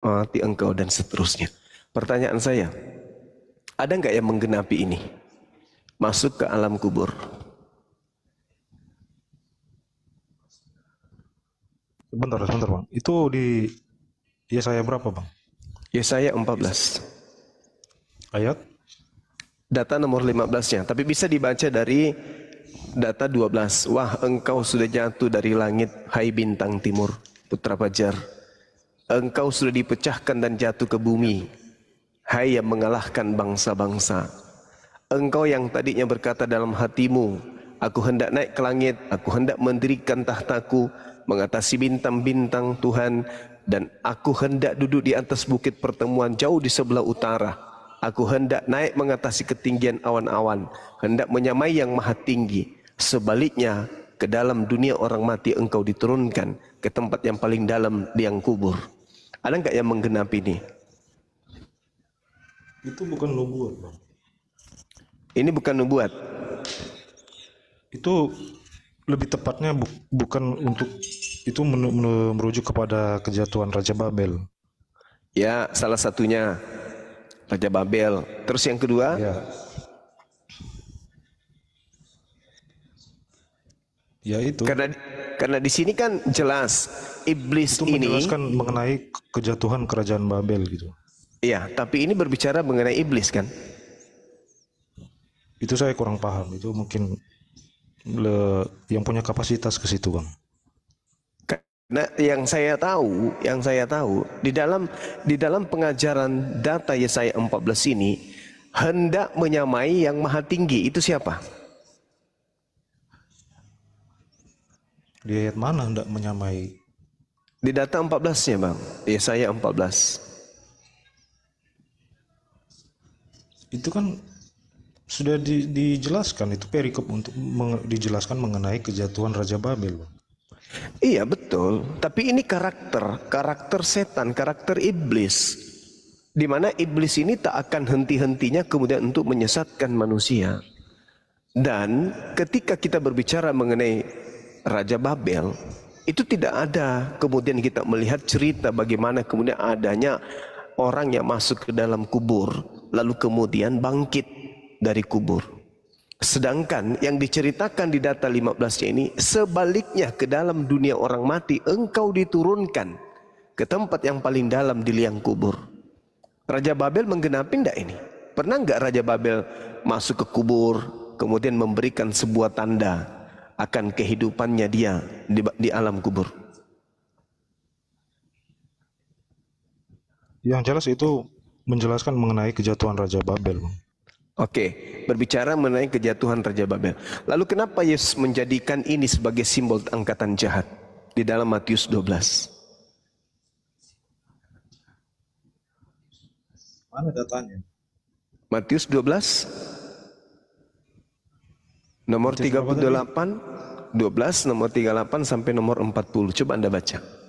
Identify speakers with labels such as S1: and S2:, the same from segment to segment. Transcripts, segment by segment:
S1: mati engkau dan seterusnya. Pertanyaan saya, ada nggak yang menggenapi ini? Masuk ke alam kubur.
S2: Sebentar, sebentar Bang. Itu di Yesaya berapa Bang?
S1: Yesaya 14.
S2: Ayat?
S1: Data nomor 15-nya, tapi bisa dibaca dari data 12. Wah, engkau sudah jatuh dari langit, hai bintang timur, putra fajar. Engkau sudah dipecahkan dan jatuh ke bumi, hai yang mengalahkan bangsa-bangsa. Engkau yang tadinya berkata dalam hatimu, aku hendak naik ke langit, aku hendak mendirikan tahtaku, mengatasi bintang-bintang Tuhan, dan aku hendak duduk di atas bukit pertemuan jauh di sebelah utara. Aku hendak naik mengatasi ketinggian awan-awan, hendak menyamai yang maha tinggi. Sebaliknya, ke dalam dunia orang mati engkau diturunkan, ke tempat yang paling dalam liang kubur. Ada enggak yang menggenapi ini?
S2: Itu bukan nubuat Bang.
S1: Ini bukan nubuat.
S2: Itu lebih tepatnya bukan untuk itu merujuk kepada kejatuhan Raja Babel.
S1: Ya, salah satunya Raja Babel. Terus yang kedua,
S2: Ya, ya itu.
S1: karena di sini kan jelas iblis
S2: Itu
S1: ini,
S2: menjelaskan mengenai kejatuhan kerajaan Babel gitu.
S1: ya, tapi ini berbicara mengenai iblis kan?
S2: Itu saya kurang paham. Itu mungkin yang punya kapasitas ke situ Bang.
S1: Nah, yang saya tahu di dalam pengajaran data Yesaya 14 ini hendak menyamai yang maha tinggi. Itu siapa?
S2: Di ayat mana hendak menyamai?
S1: Di data 14-nya, Bang. Yesaya 14.
S2: Itu kan sudah dijelaskan, itu perikop untuk dijelaskan mengenai kejatuhan Raja Babel Bang.
S1: Iya, betul. Tapi ini karakter setan, karakter iblis. Di mana iblis ini tak akan henti-hentinya kemudian untuk menyesatkan manusia. Dan ketika kita berbicara mengenai Raja Babel, itu tidak ada kemudian kita melihat cerita bagaimana kemudian adanya orang yang masuk ke dalam kubur, lalu kemudian bangkit dari kubur. Sedangkan yang diceritakan di data 15-nya ini, sebaliknya ke dalam dunia orang mati, engkau diturunkan ke tempat yang paling dalam di liang kubur. Raja Babel menggenapi enggak ini? Pernah enggak Raja Babel masuk ke kubur, kemudian memberikan sebuah tanda akan kehidupannya dia di alam kubur?
S2: Yang jelas itu menjelaskan mengenai kejatuhan Raja Babel Bang.
S1: Oke, berbicara mengenai kejatuhan Raja Babel. Lalu kenapa Yesus menjadikan ini sebagai simbol angkatan jahat di dalam Matius 12?
S2: Mana datanya?
S1: Matius 12 nomor 38, 12 nomor 38 sampai nomor 40. Coba Anda baca.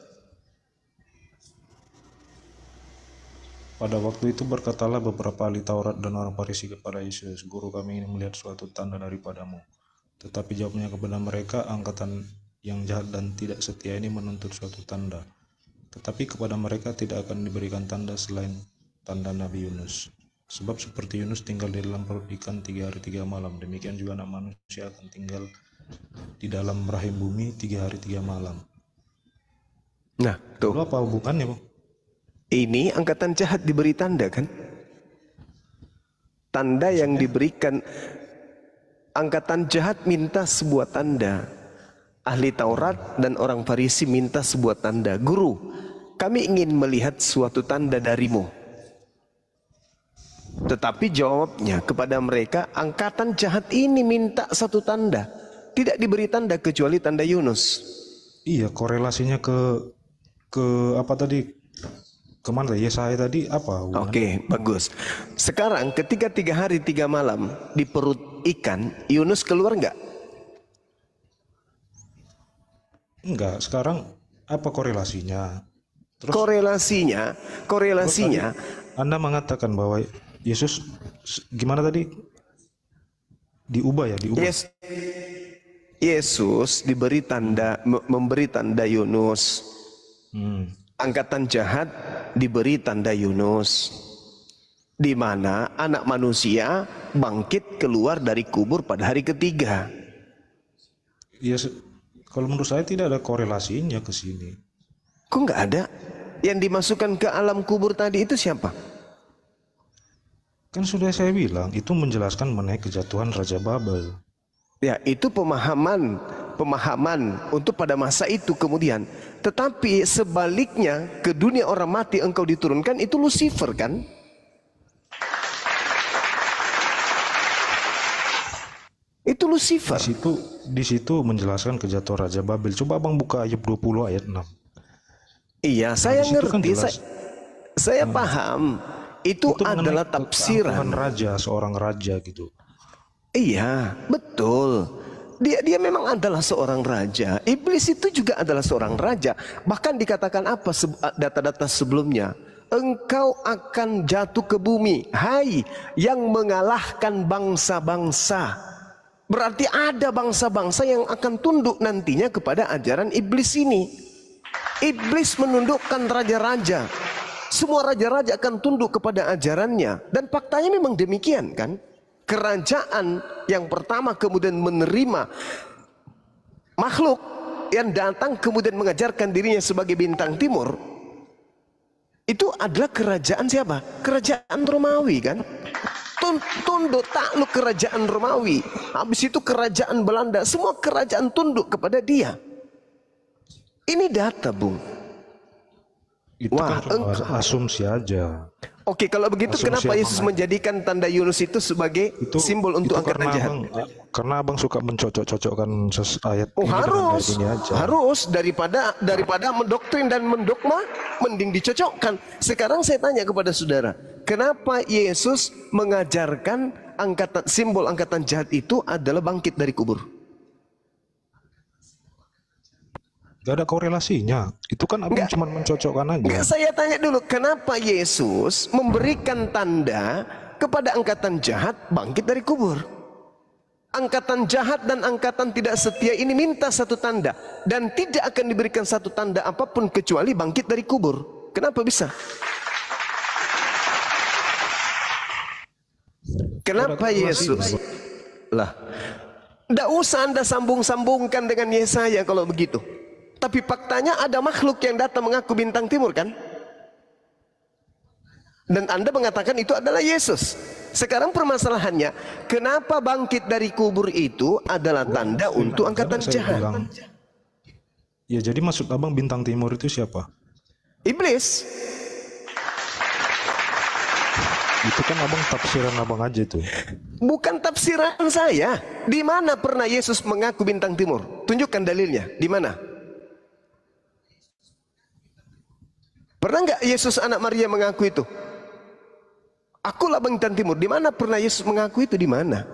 S2: Pada waktu itu berkatalah beberapa ahli Taurat dan orang Farisi kepada Yesus, Guru, kami ingin melihat suatu tanda daripadamu. Tetapi jawabnya kepada mereka, angkatan yang jahat dan tidak setia ini menuntut suatu tanda. Tetapi kepada mereka tidak akan diberikan tanda selain tanda Nabi Yunus. Sebab seperti Yunus tinggal di dalam perut ikan 3 hari 3 malam, demikian juga anak manusia akan tinggal di dalam rahim bumi 3 hari 3 malam.
S1: Nah, tuh.
S2: Lalu apa hubungannya Bang?
S1: Ini angkatan jahat diberi tanda kan? Tanda yang diberikan, angkatan jahat minta sebuah tanda. Ahli Taurat dan orang Farisi minta sebuah tanda. Guru, kami ingin melihat suatu tanda darimu. Tetapi jawabnya kepada mereka, angkatan jahat ini minta satu tanda. Tidak diberi tanda kecuali tanda Yunus.
S2: Iya, korelasinya ke apa tadi? Kemana Yesaya tadi apa?
S1: Oke, bagus. Sekarang ketika 3 hari 3 malam di perut ikan, Yunus keluar enggak?
S2: Enggak, sekarang apa korelasinya? Terus
S1: Korelasinya,
S2: Anda mengatakan bahwa Yesus gimana tadi? Diubah ya, diubah.
S1: Yesus diberi tanda, memberi tanda Yunus.
S2: Hmm.
S1: Angkatan jahat diberi tanda Yunus, di mana anak manusia bangkit keluar dari kubur pada hari ketiga.
S2: Ya, kalau menurut saya tidak ada korelasinya ke sini.
S1: Kok nggak ada? Yang dimasukkan ke alam kubur tadi itu siapa?
S2: Kan sudah saya bilang, itu menjelaskan mengenai kejatuhan Raja Babel.
S1: Ya, itu pemahaman untuk pada masa itu kemudian. Tetapi sebaliknya ke dunia orang mati engkau diturunkan itu Lucifer kan? Itu Lucifer.
S2: Di situ menjelaskan kejatuhan Raja Babel. Coba Abang buka Ayub 20 ayat 6.
S1: Iya, saya
S2: di situ kan
S1: ngerti,
S2: jelas.
S1: saya paham. Itu adalah tafsiran.
S2: Raja, seorang raja gitu.
S1: Iya, betul. Dia memang adalah seorang raja. Iblis itu juga adalah seorang raja. Bahkan dikatakan apa data-data sebelumnya? Engkau akan jatuh ke bumi, hai yang mengalahkan bangsa-bangsa. Berarti ada bangsa-bangsa yang akan tunduk nantinya kepada ajaran iblis ini. Iblis menundukkan raja-raja. Semua raja-raja akan tunduk kepada ajarannya. Dan faktanya memang demikian kan. Kerajaan yang pertama kemudian menerima makhluk yang datang kemudian mengajarkan dirinya sebagai bintang timur. Itu adalah kerajaan siapa? Kerajaan Romawi kan. Tunduk takluk kerajaan Romawi. Habis itu kerajaan Belanda. Semua kerajaan tunduk kepada dia. Ini data, Bung.
S2: Itu kan cuma asumsi aja.
S1: Oke, kalau begitu kenapa Yesus menjadikan tanda Yunus itu sebagai simbol untuk angkatan jahat?
S2: Karena abang suka mencocok-cocokkan ayat ini
S1: harus,
S2: dengan ayat ini aja.
S1: Harus daripada mendoktrin dan mendogma, mending dicocokkan. Sekarang saya tanya kepada saudara, kenapa Yesus mengajarkan simbol angkatan jahat itu adalah bangkit dari kubur?
S2: Gak ada korelasinya. Itu kan abang cuma mencocokkan aja.
S1: Enggak, saya tanya dulu, kenapa Yesus memberikan tanda kepada angkatan jahat bangkit dari kubur? Angkatan jahat dan angkatan tidak setia ini minta satu tanda, dan tidak akan diberikan satu tanda apapun kecuali bangkit dari kubur. Kenapa bisa? Kenapa Yesus? Lah, tidak usah Anda sambung-sambungkan dengan Yesaya kalau begitu. Tapi faktanya ada makhluk yang datang mengaku bintang timur kan? Dan Anda mengatakan itu adalah Yesus. Sekarang permasalahannya, kenapa bangkit dari kubur itu adalah tanda untuk angkatan jahat?
S2: Ya, jadi maksud abang bintang timur itu siapa?
S1: Iblis.
S2: Itu kan abang tafsiran abang aja tuh.
S1: Bukan tafsiran saya. Di mana pernah Yesus mengaku bintang timur? Tunjukkan dalilnya. Di mana? Pernah nggak Yesus anak Maria mengaku itu? Akulah bintang timur. Di mana pernah Yesus mengaku itu? Di mana?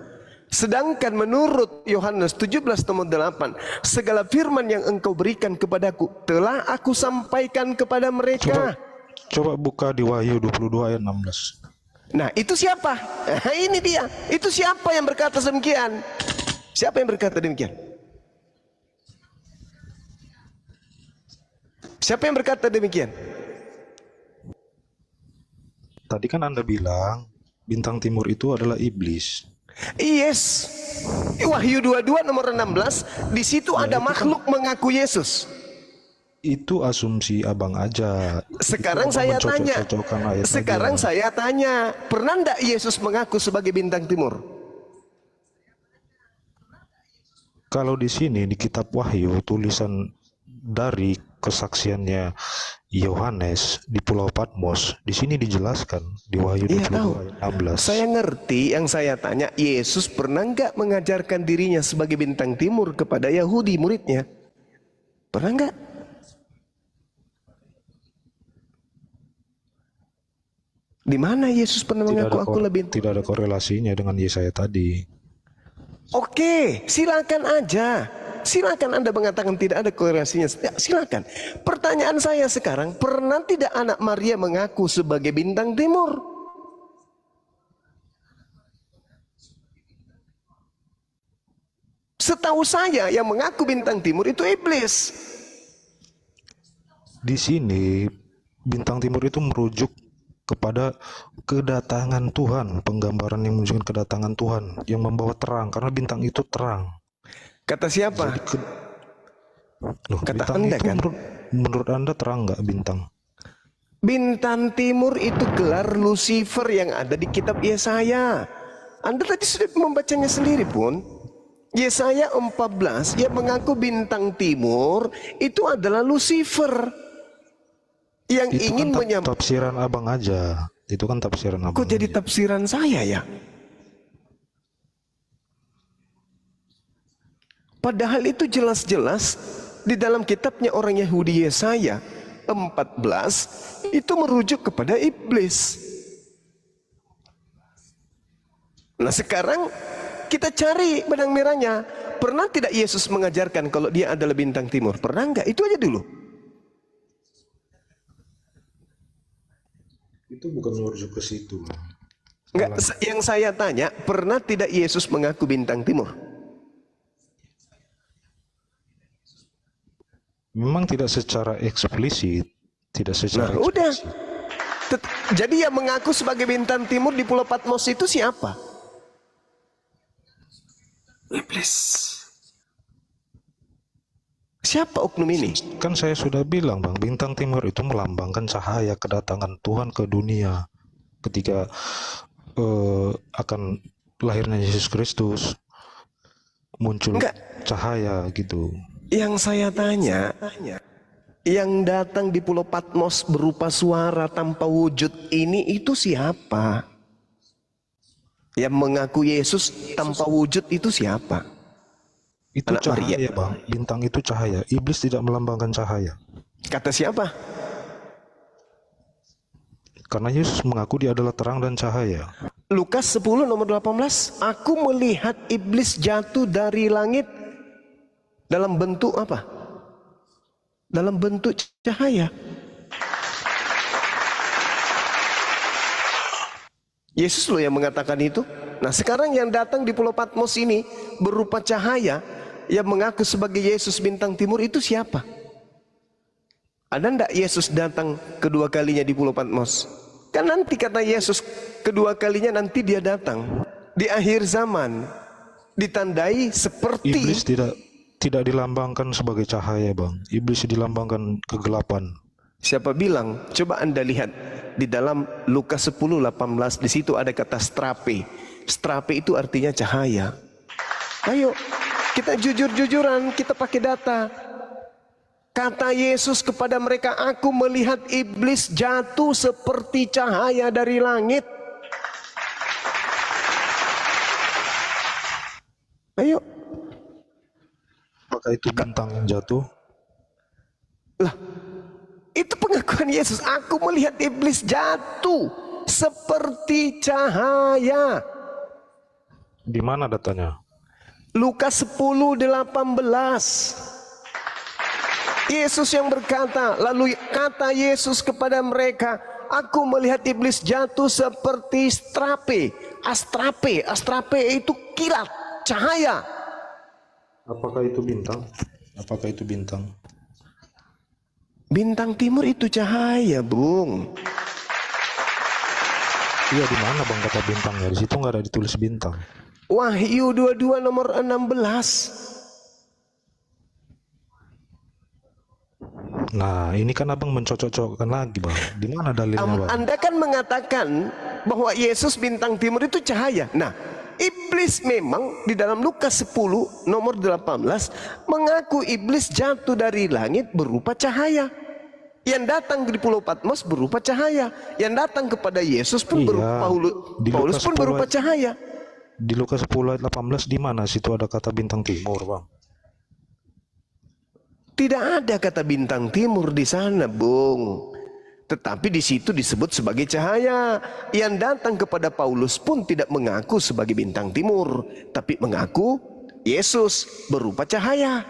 S1: Sedangkan menurut Yohanes 17:8, segala firman yang engkau berikan kepadaku telah aku sampaikan kepada mereka.
S2: Coba buka di Wahyu 22 ayat 16.
S1: Nah, itu siapa? Ini dia. Itu siapa yang berkata demikian? Siapa yang berkata demikian? Siapa yang berkata demikian?
S2: Tadi kan Anda bilang bintang timur itu adalah iblis.
S1: Yes. Wahyu 22 nomor 16, di situ ada makhluk mengaku Yesus.
S2: Itu asumsi abang aja.
S1: Sekarang saya tanya, pernah enggak Yesus mengaku sebagai bintang timur?
S2: Kalau di sini di kitab Wahyu, tulisan dari kesaksiannya Yohanes di Pulau Patmos, di sini dijelaskan di Wahyu 22 ayat 16.
S1: Saya ngerti, yang saya tanya, Yesus pernah enggak mengajarkan dirinya sebagai bintang timur kepada Yahudi muridnya? Pernah enggak? Di mana Yesus pernah mengaku aku lebih?
S2: Tidak ada korelasinya dengan Yesaya tadi.
S1: Oke, silakan aja. Silakan Anda mengatakan tidak ada korelasinya. Ya, silakan. Pertanyaan saya sekarang, pernah tidak anak Maria mengaku sebagai bintang timur? Setahu saya yang mengaku bintang timur itu iblis.
S2: Di sini bintang timur itu merujuk kepada kedatangan Tuhan, penggambaran yang menunjukkan kedatangan Tuhan yang membawa terang, karena bintang itu terang.
S1: Kata siapa?
S2: Loh,
S1: Kata
S2: bintang
S1: Anda
S2: itu
S1: kan?
S2: menurut Anda terang nggak bintang?
S1: Bintang timur itu gelar Lucifer yang ada di kitab Yesaya. Anda tadi sudah membacanya sendiri pun. Yesaya 14 yang mengaku bintang timur itu adalah Lucifer yang
S2: Itu
S1: ingin
S2: kan
S1: menyampaikan.
S2: tafsiran abang aja. Itu kan tafsiran abang.
S1: Kok jadi
S2: aja.
S1: tafsiran saya ya? Padahal itu jelas-jelas di dalam kitabnya orang Yahudi Yesaya 14 itu merujuk kepada iblis. Nah sekarang kita cari benang merahnya. Pernah tidak Yesus mengajarkan kalau dia adalah bintang timur? Pernah enggak? Itu aja dulu.
S2: Itu bukan merujuk ke situ.
S1: Enggak, yang saya tanya, pernah tidak Yesus mengaku bintang timur?
S2: Memang tidak secara eksplisit, tidak secara
S1: Nah, udah.
S2: eksplisit.
S1: Jadi yang mengaku sebagai bintang timur di Pulau Patmos itu siapa? Iblis. Siapa oknum ini?
S2: Kan saya sudah bilang bang, bintang timur itu melambangkan cahaya kedatangan Tuhan ke dunia ketika akan lahirnya Yesus Kristus, muncul
S1: Enggak.
S2: cahaya gitu.
S1: Yang saya tanya, yang datang di Pulau Patmos berupa suara tanpa wujud ini itu siapa? Yang mengaku Yesus tanpa wujud itu siapa?
S2: Itu
S1: Anak
S2: cahaya
S1: Maria.
S2: bang, bintang itu cahaya. Iblis tidak melambangkan cahaya.
S1: Kata siapa?
S2: Karena Yesus mengaku dia adalah terang dan cahaya.
S1: Lukas 10 nomor 18. Aku melihat iblis jatuh dari langit dalam bentuk apa? Dalam bentuk cahaya. Yesus loh yang mengatakan itu. Nah sekarang yang datang di Pulau Patmos ini berupa cahaya yang mengaku sebagai Yesus bintang timur itu siapa? Ada ndak Yesus datang kedua kalinya di Pulau Patmos? Kan nanti kata Yesus kedua kalinya nanti dia datang di akhir zaman, ditandai seperti
S2: Iblis tidak dilambangkan sebagai cahaya bang. Iblis dilambangkan kegelapan.
S1: Siapa bilang? Coba Anda lihat di dalam Lukas 10:18 di situ ada kata strape. Strape itu artinya cahaya. Ayo kita jujur-jujuran, kita pakai data. Kata Yesus kepada mereka, aku melihat iblis jatuh seperti cahaya dari langit. Ayo.
S2: Apakah itu bintang yang jatuh?
S1: Lah, itu pengakuan Yesus. Aku melihat iblis jatuh seperti cahaya.
S2: Di mana datanya?
S1: Lukas 10:18. Yesus yang berkata, lalu kata Yesus kepada mereka, aku melihat iblis jatuh seperti strape. Astrape, astrape itu kilat, cahaya.
S2: Apakah itu bintang? Apakah itu bintang?
S1: Bintang timur itu cahaya, Bung.
S2: Iya, di mana bang kata bintangnya? Di situ nggak ada ditulis bintang.
S1: Wahyu 22 nomor 16.
S2: Nah, ini kan abang mencocok-cocokkan lagi bang. Di mana dalilnya bang?
S1: Anda kan mengatakan bahwa Yesus bintang timur itu cahaya. Nah, iblis memang di dalam Lukas 10 nomor 18 mengaku iblis jatuh dari langit berupa cahaya. Yang datang di Pulau Patmos berupa cahaya. Yang datang kepada Yesus pun berupa Paulus pun berupa cahaya.
S2: Di Lukas 10 ayat 18 di mana situ ada kata bintang timur bang?
S1: Tidak ada kata bintang timur di sana, Bung. Tetapi di situ disebut sebagai cahaya. Yang datang kepada Paulus pun tidak mengaku sebagai bintang timur, tapi mengaku Yesus berupa cahaya.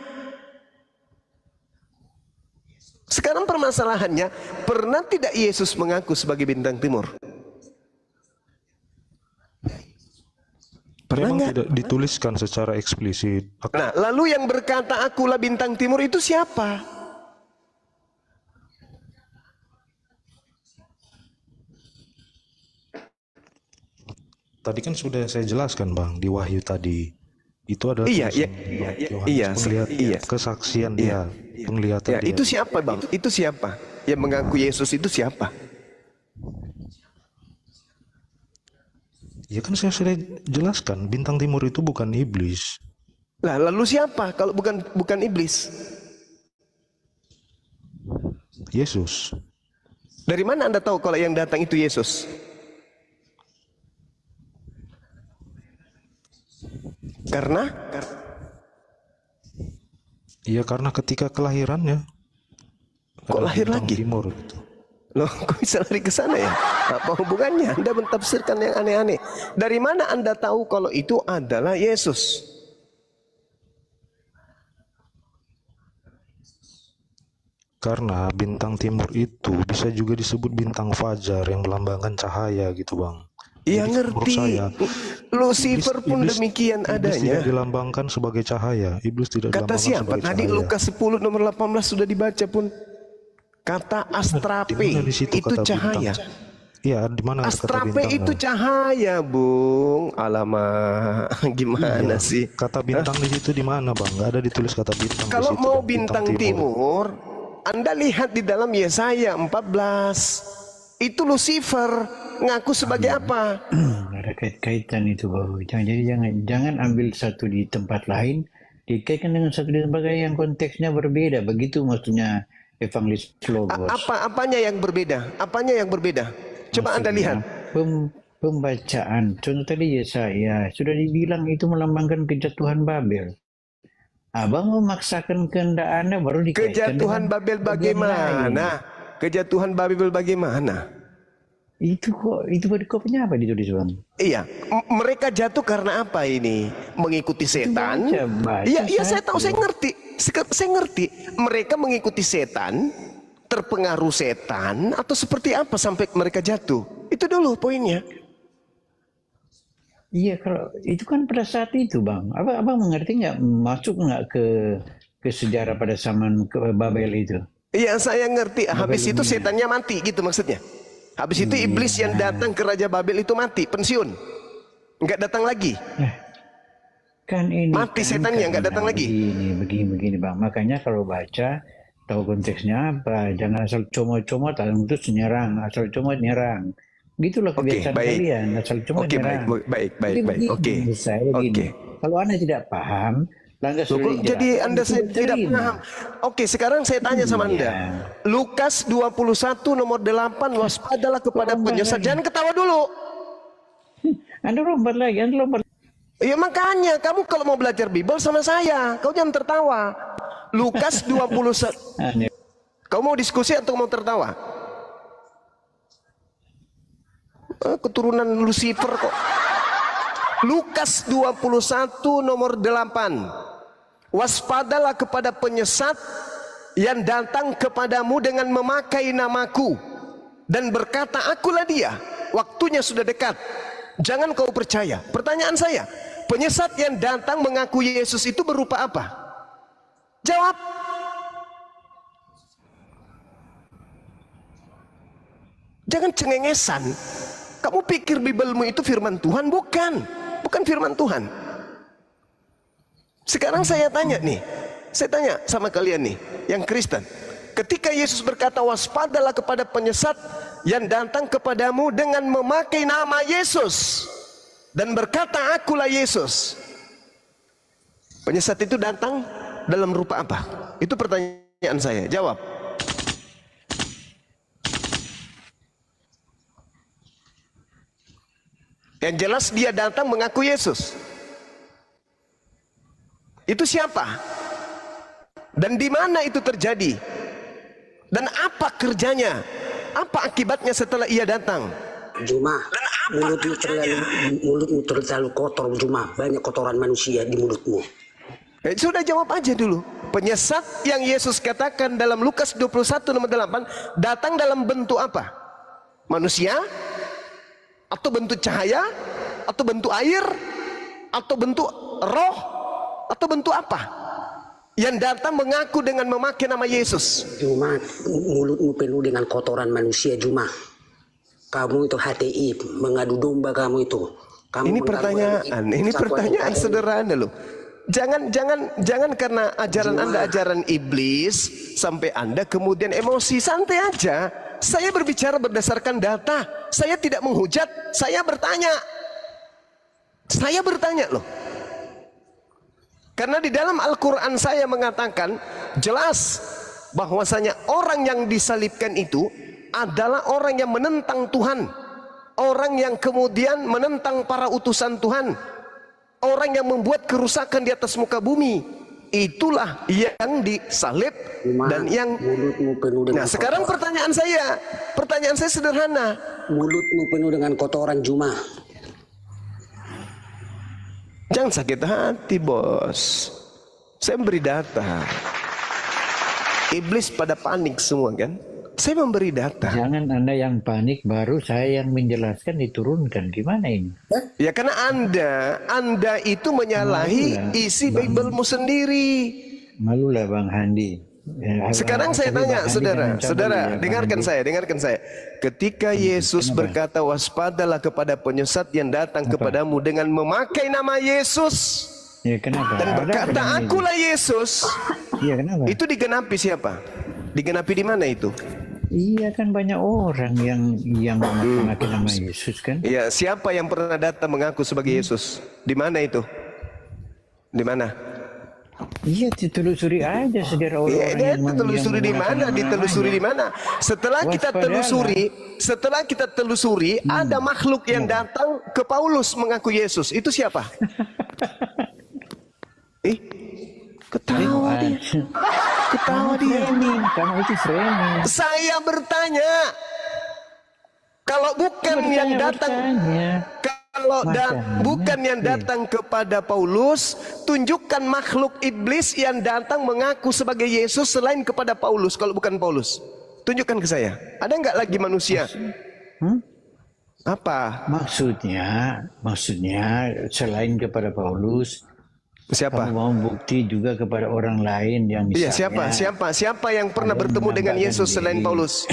S1: Sekarang permasalahannya, pernah tidak Yesus mengaku sebagai bintang timur? Pernah
S2: Memang
S1: enggak?
S2: tidak dituliskan secara eksplisit.
S1: Nah, lalu yang berkata akulah bintang timur itu siapa?
S2: Tadi kan sudah saya jelaskan Bang di Wahyu tadi. Itu adalah
S1: Iya,
S2: tulisan Yohanes penglihatan, kesaksian dia, penglihatan
S1: Ya,
S2: dia.
S1: itu siapa Bang? Itu siapa? Yang mengaku Yesus itu siapa?
S2: Ya kan saya sudah jelaskan, bintang timur itu bukan iblis.
S1: Lah, lalu siapa kalau bukan iblis?
S2: Yesus.
S1: Dari mana Anda tahu kalau yang datang itu Yesus? Karena
S2: Iya karena ketika kelahirannya.
S1: kok
S2: ada
S1: lahir
S2: bintang
S1: lagi?
S2: timur gitu.
S1: Loh, kok bisa lari ke sana ya? Apa hubungannya? Anda mentafsirkan yang aneh-aneh. Dari mana Anda tahu kalau itu adalah Yesus?
S2: Karena bintang timur itu bisa juga disebut bintang fajar yang melambangkan cahaya gitu Bang.
S1: Iya,
S2: Jadi menurut
S1: ngerti.
S2: saya,
S1: Lucifer pun demikian
S2: iblis
S1: adanya.
S2: tidak dilambangkan sebagai cahaya. Iblis tidak
S1: Kata
S2: dilambangkan
S1: siapa?
S2: sebagai
S1: Tadi
S2: cahaya.
S1: Lukas 10 nomor 18 sudah dibaca pun. Kata astrape
S2: Di mana di situ
S1: itu
S2: kata
S1: cahaya.
S2: bintang? Iya, di mana kata
S1: Astrape
S2: bintang?
S1: itu cahaya, Bung. Alamak, gimana sih?
S2: Kata bintang di situ di mana Bang? Nggak ada ditulis kata bintang.
S1: Kalau
S2: di situ,
S1: mau
S2: Bang.
S1: bintang timur, Anda lihat di dalam Yesaya 14. Itu Lucifer ngaku sebagai apa?
S3: Ada kait-kaitan itu Bang. Jangan ambil satu di tempat lain dikaitkan dengan satu di tempat lain yang konteksnya berbeda. Begitu maksudnya evangelis Logos.
S1: Apanya yang berbeda? Apanya yang berbeda? Coba Anda lihat.
S3: Pembacaan. Contoh tadi Yesaya sudah dibilang itu melambangkan kejatuhan Babel. Abang memaksakan kehendak Anda baru dikaitkan
S1: Kejatuhan
S3: dengan
S1: Babel
S3: bagian lain.
S1: bagaimana? Kejatuhan Babel bagaimana?
S3: Itu kopnya apa ditulis Bang?
S1: Iya, mereka jatuh karena apa ini? Mengikuti setan.
S3: baca
S1: Iya, saya tahu,
S3: satu.
S1: saya ngerti. Mereka mengikuti setan, terpengaruh setan, atau seperti apa sampai mereka jatuh? Itu dulu poinnya.
S3: Iya, kalau itu kan pada saat itu Bang. Abang mengerti nggak, masuk nggak ke sejarah pada zaman ke Babel itu?
S1: Iya, saya ngerti. Habis itu setannya mati, gitu maksudnya. Habis itu iblis yang datang ke Raja Babel itu mati, pensiun, nggak datang lagi.
S3: Kan ini
S1: Mati
S3: kan
S1: setannya, nggak
S3: karena
S1: datang lagi.
S3: Begini Bang. Makanya kalau baca tahu konteksnya apa, jangan asal comot-comot terus nyerang, asal comot nyerang. Gitulah kebiasaan kalian, asal comot nyerang.
S1: Baik.
S3: Jadi
S1: Oke.
S3: begini, saya begini. Kalau Anda tidak paham, Langga
S1: Loh, kok jadi Anda tidak paham? Oke, sekarang saya tanya sama Anda. Lukas 21 nomor 8, waspadalah kepada penyesat. Jangan ketawa dulu.
S3: Anda lompat lagi, Anda lompat.
S1: Ya makanya, kamu kalau mau belajar Bible sama saya, kau jangan tertawa. Lukas 21. Kau mau diskusi atau mau tertawa? Keturunan Lucifer kok. Lukas 21 nomor 8. Waspadalah kepada penyesat yang datang kepadamu dengan memakai namaku dan berkata, akulah dia, waktunya sudah dekat, jangan kau percaya. Pertanyaan saya, penyesat yang datang mengaku Yesus itu berupa apa? Jawab. Jangan cengengesan. Kamu pikir Biblemu itu firman Tuhan? Bukan. Bukan firman Tuhan. Sekarang saya tanya nih, saya tanya sama kalian nih, yang Kristen. Ketika Yesus berkata, waspadalah kepada penyesat yang datang kepadamu dengan memakai nama Yesus dan berkata, akulah Yesus. Penyesat itu datang dalam rupa apa? Itu pertanyaan saya. Jawab. Yang jelas dia datang mengaku Yesus. Itu siapa? Dan di mana itu terjadi? Dan apa kerjanya? Apa akibatnya setelah ia datang?
S4: Juma, mulutmu terlalu kotor Juma. Banyak kotoran manusia di mulutmu.
S1: Sudah jawab aja dulu. Penyesat yang Yesus katakan dalam Lukas 21 nomor 8 datang dalam bentuk apa? Manusia? Atau bentuk cahaya? Atau bentuk air? Atau bentuk roh? Atau bentuk apa? Yang datang mengaku dengan memakai nama Yesus.
S4: Juma, mulutmu penuh dengan kotoran manusia Juma. Kamu itu HTI, mengadu domba kamu itu.
S1: Ini pertanyaan sederhana loh. Jangan karena ajaran Anda ajaran iblis sampai Anda kemudian emosi. Santai aja. Saya berbicara berdasarkan data. Saya tidak menghujat, saya bertanya. Saya bertanya loh. Karena di dalam Al-Quran saya mengatakan jelas bahwasanya orang yang disalibkan itu adalah orang yang menentang Tuhan. Orang yang kemudian menentang para utusan Tuhan. Orang yang membuat kerusakan di atas muka bumi. Itulah yang disalib dan yang nah sekarang pertanyaan saya sederhana.
S4: Mulutmu penuh dengan kotoran Juma.
S1: Jangan sakit hati bos. Saya memberi data. Iblis pada panik semua kan. Saya memberi data.
S3: Jangan Anda yang panik, baru saya yang menjelaskan diturunkan. Gimana ini?
S1: Ya karena Anda itu menyalahi isi Bible-mu sendiri.
S3: Malulah Bang Handi.
S1: Sekarang saya tanya, saudara, dengarkan saya. Ketika Yesus berkata, waspadalah kepada penyesat yang datang kepadamu dengan memakai nama Yesus.
S3: Ya, kenapa?
S1: Dan berkata, akulah Yesus.
S3: Iya, kenapa?
S1: Itu digenapi siapa? Digenapi di mana itu?
S3: Iya kan banyak orang yang memakai nama Yesus kan?
S1: Iya, siapa yang pernah datang mengaku sebagai Yesus? Di mana itu? Di mana?
S3: Iya, ditelusuri aja saudara orang-orang yang
S1: ditelusuri di mana? Ditelusuri di mana? Setelah kita telusuri, ada makhluk yang datang ke Paulus mengaku Yesus. Itu siapa? Ketawa dia.
S3: Kamu itu framing.
S1: Saya bertanya, kalau bukan yang datang, bukan yang datang kepada Paulus, tunjukkan makhluk iblis yang datang mengaku sebagai Yesus selain kepada Paulus. Kalau bukan Paulus, tunjukkan ke saya. Ada nggak lagi manusia? Apa?
S3: Maksudnya selain kepada Paulus.
S1: Siapa?
S3: Kamu mau bukti juga kepada orang lain yang misalnya.
S1: Iya, siapa yang pernah bertemu dengan Yesus selain Paulus?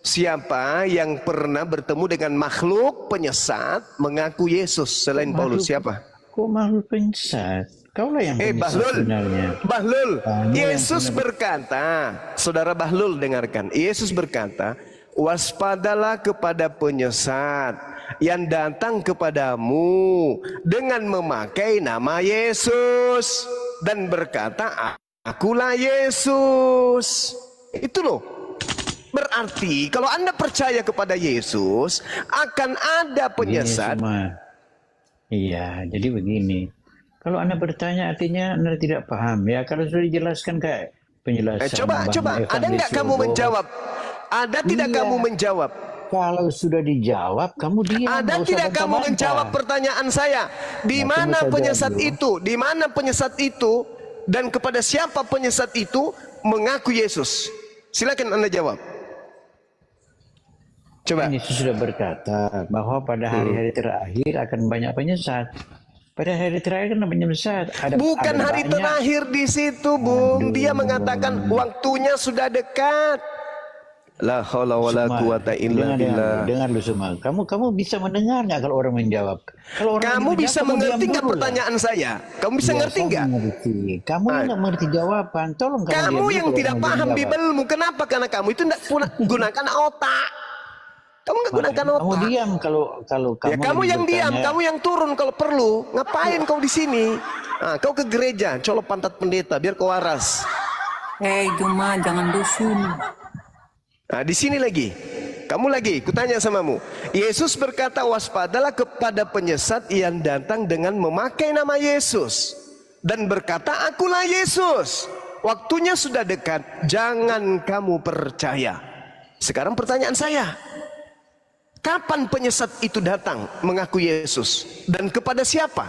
S1: Siapa yang pernah bertemu dengan makhluk penyesat mengaku Yesus selain Paulus? Siapa?
S3: Kok makhluk penyesat? Kaulah yang penyesat sebenarnya.
S1: Bahlul. Yesus berkata, saudara Bahlul dengarkan. Yesus berkata, waspadalah kepada penyesat yang datang kepadamu dengan memakai nama Yesus dan berkata, akulah Yesus. Itu loh. Berarti kalau Anda percaya kepada Yesus, akan ada penyesat.
S3: Iya, jadi begini. Kalau Anda bertanya artinya Anda tidak paham. Ya, kalau sudah dijelaskan kayak penjelasan.
S1: Coba, ada nggak kamu menjawab? Ada tidak kamu menjawab?
S3: Kalau sudah dijawab, kamu diam.
S1: Ada tidak kamu menjawab pertanyaan saya? Di mana penyesat itu? Di mana penyesat itu? Dan kepada siapa penyesat itu mengaku Yesus? Silakan Anda jawab. Coba.
S3: Yesus sudah berkata bahwa pada hari-hari terakhir akan banyak penyesat. Pada hari terakhir kan penyesat.
S1: Bukan hari terakhir di situ, Bung. Dia mengatakan waktunya sudah dekat. La haula wala quwata illa billah.
S3: Dengar lu semua. Kamu bisa mendengar nggak kalau orang menjawab? Kalau orang
S1: kamu bisa mengerti nggak pertanyaan saya? Kamu bisa ngerti nggak?
S3: Kamu nggak mengerti jawaban. Tolong
S1: kamu yang tidak paham Bibelmu. Kenapa? Karena kamu itu tidak gunakan otak. Kamu nggak gunakan otak.
S3: Kamu diam kalau kamu.
S1: Ya kamu yang diam, kamu yang turun kalau perlu. Ngapain kau di sini? Nah, kau ke gereja, colok pantat pendeta biar kau waras.
S5: Juma jangan dusun.
S1: Nah, di sini lagi. Kamu lagi, kutanya samamu. Yesus berkata, waspadalah kepada penyesat yang datang dengan memakai nama Yesus. Dan berkata, akulah Yesus. Waktunya sudah dekat, jangan kamu percaya. Sekarang pertanyaan saya. Kapan penyesat itu datang mengaku Yesus? Dan kepada siapa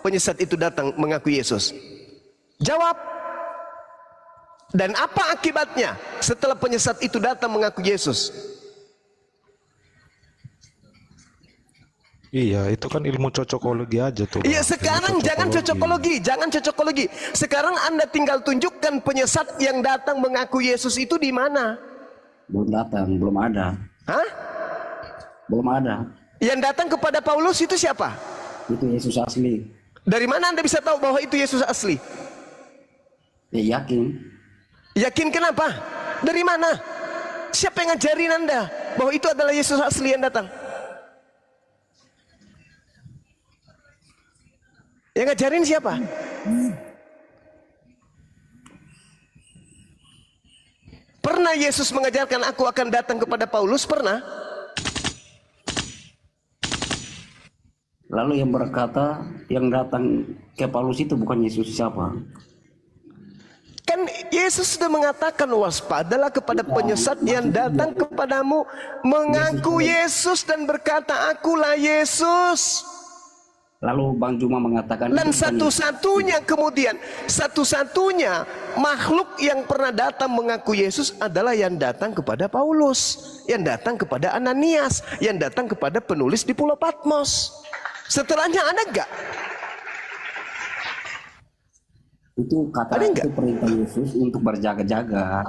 S1: penyesat itu datang mengaku Yesus? Jawab. Dan apa akibatnya setelah penyesat itu datang mengaku Yesus?
S2: Iya, itu kan ilmu cocokologi aja tuh.
S1: Iya, sekarang jangan cocokologi. Sekarang Anda tinggal tunjukkan penyesat yang datang mengaku Yesus itu di mana?
S6: Belum datang, belum ada.
S1: Hah?
S6: Belum ada.
S1: Yang datang kepada Paulus itu siapa?
S6: Itu Yesus asli.
S1: Dari mana Anda bisa tahu bahwa itu Yesus asli?
S6: Ya yakin.
S1: Yakin kenapa? Dari mana? Siapa yang ngajarin Anda bahwa itu adalah Yesus asli yang datang? Yang ngajarin siapa? Pernah Yesus mengajarkan aku akan datang kepada Paulus? Pernah?
S6: Lalu yang berkata yang datang ke Paulus itu bukan Yesus siapa?
S1: Kan Yesus sudah mengatakan waspadalah kepada penyesat yang datang kepadamu mengaku Yesus dan berkata akulah Yesus.
S6: Lalu Bang Juma mengatakan
S1: Dan satu-satunya kemudian satu-satunya makhluk yang pernah datang mengaku Yesus adalah yang datang kepada Paulus, yang datang kepada Ananias, yang datang kepada penulis di Pulau Patmos. Setelahnya ada enggak?
S6: itu kata itu perintah Yesus untuk berjaga-jaga.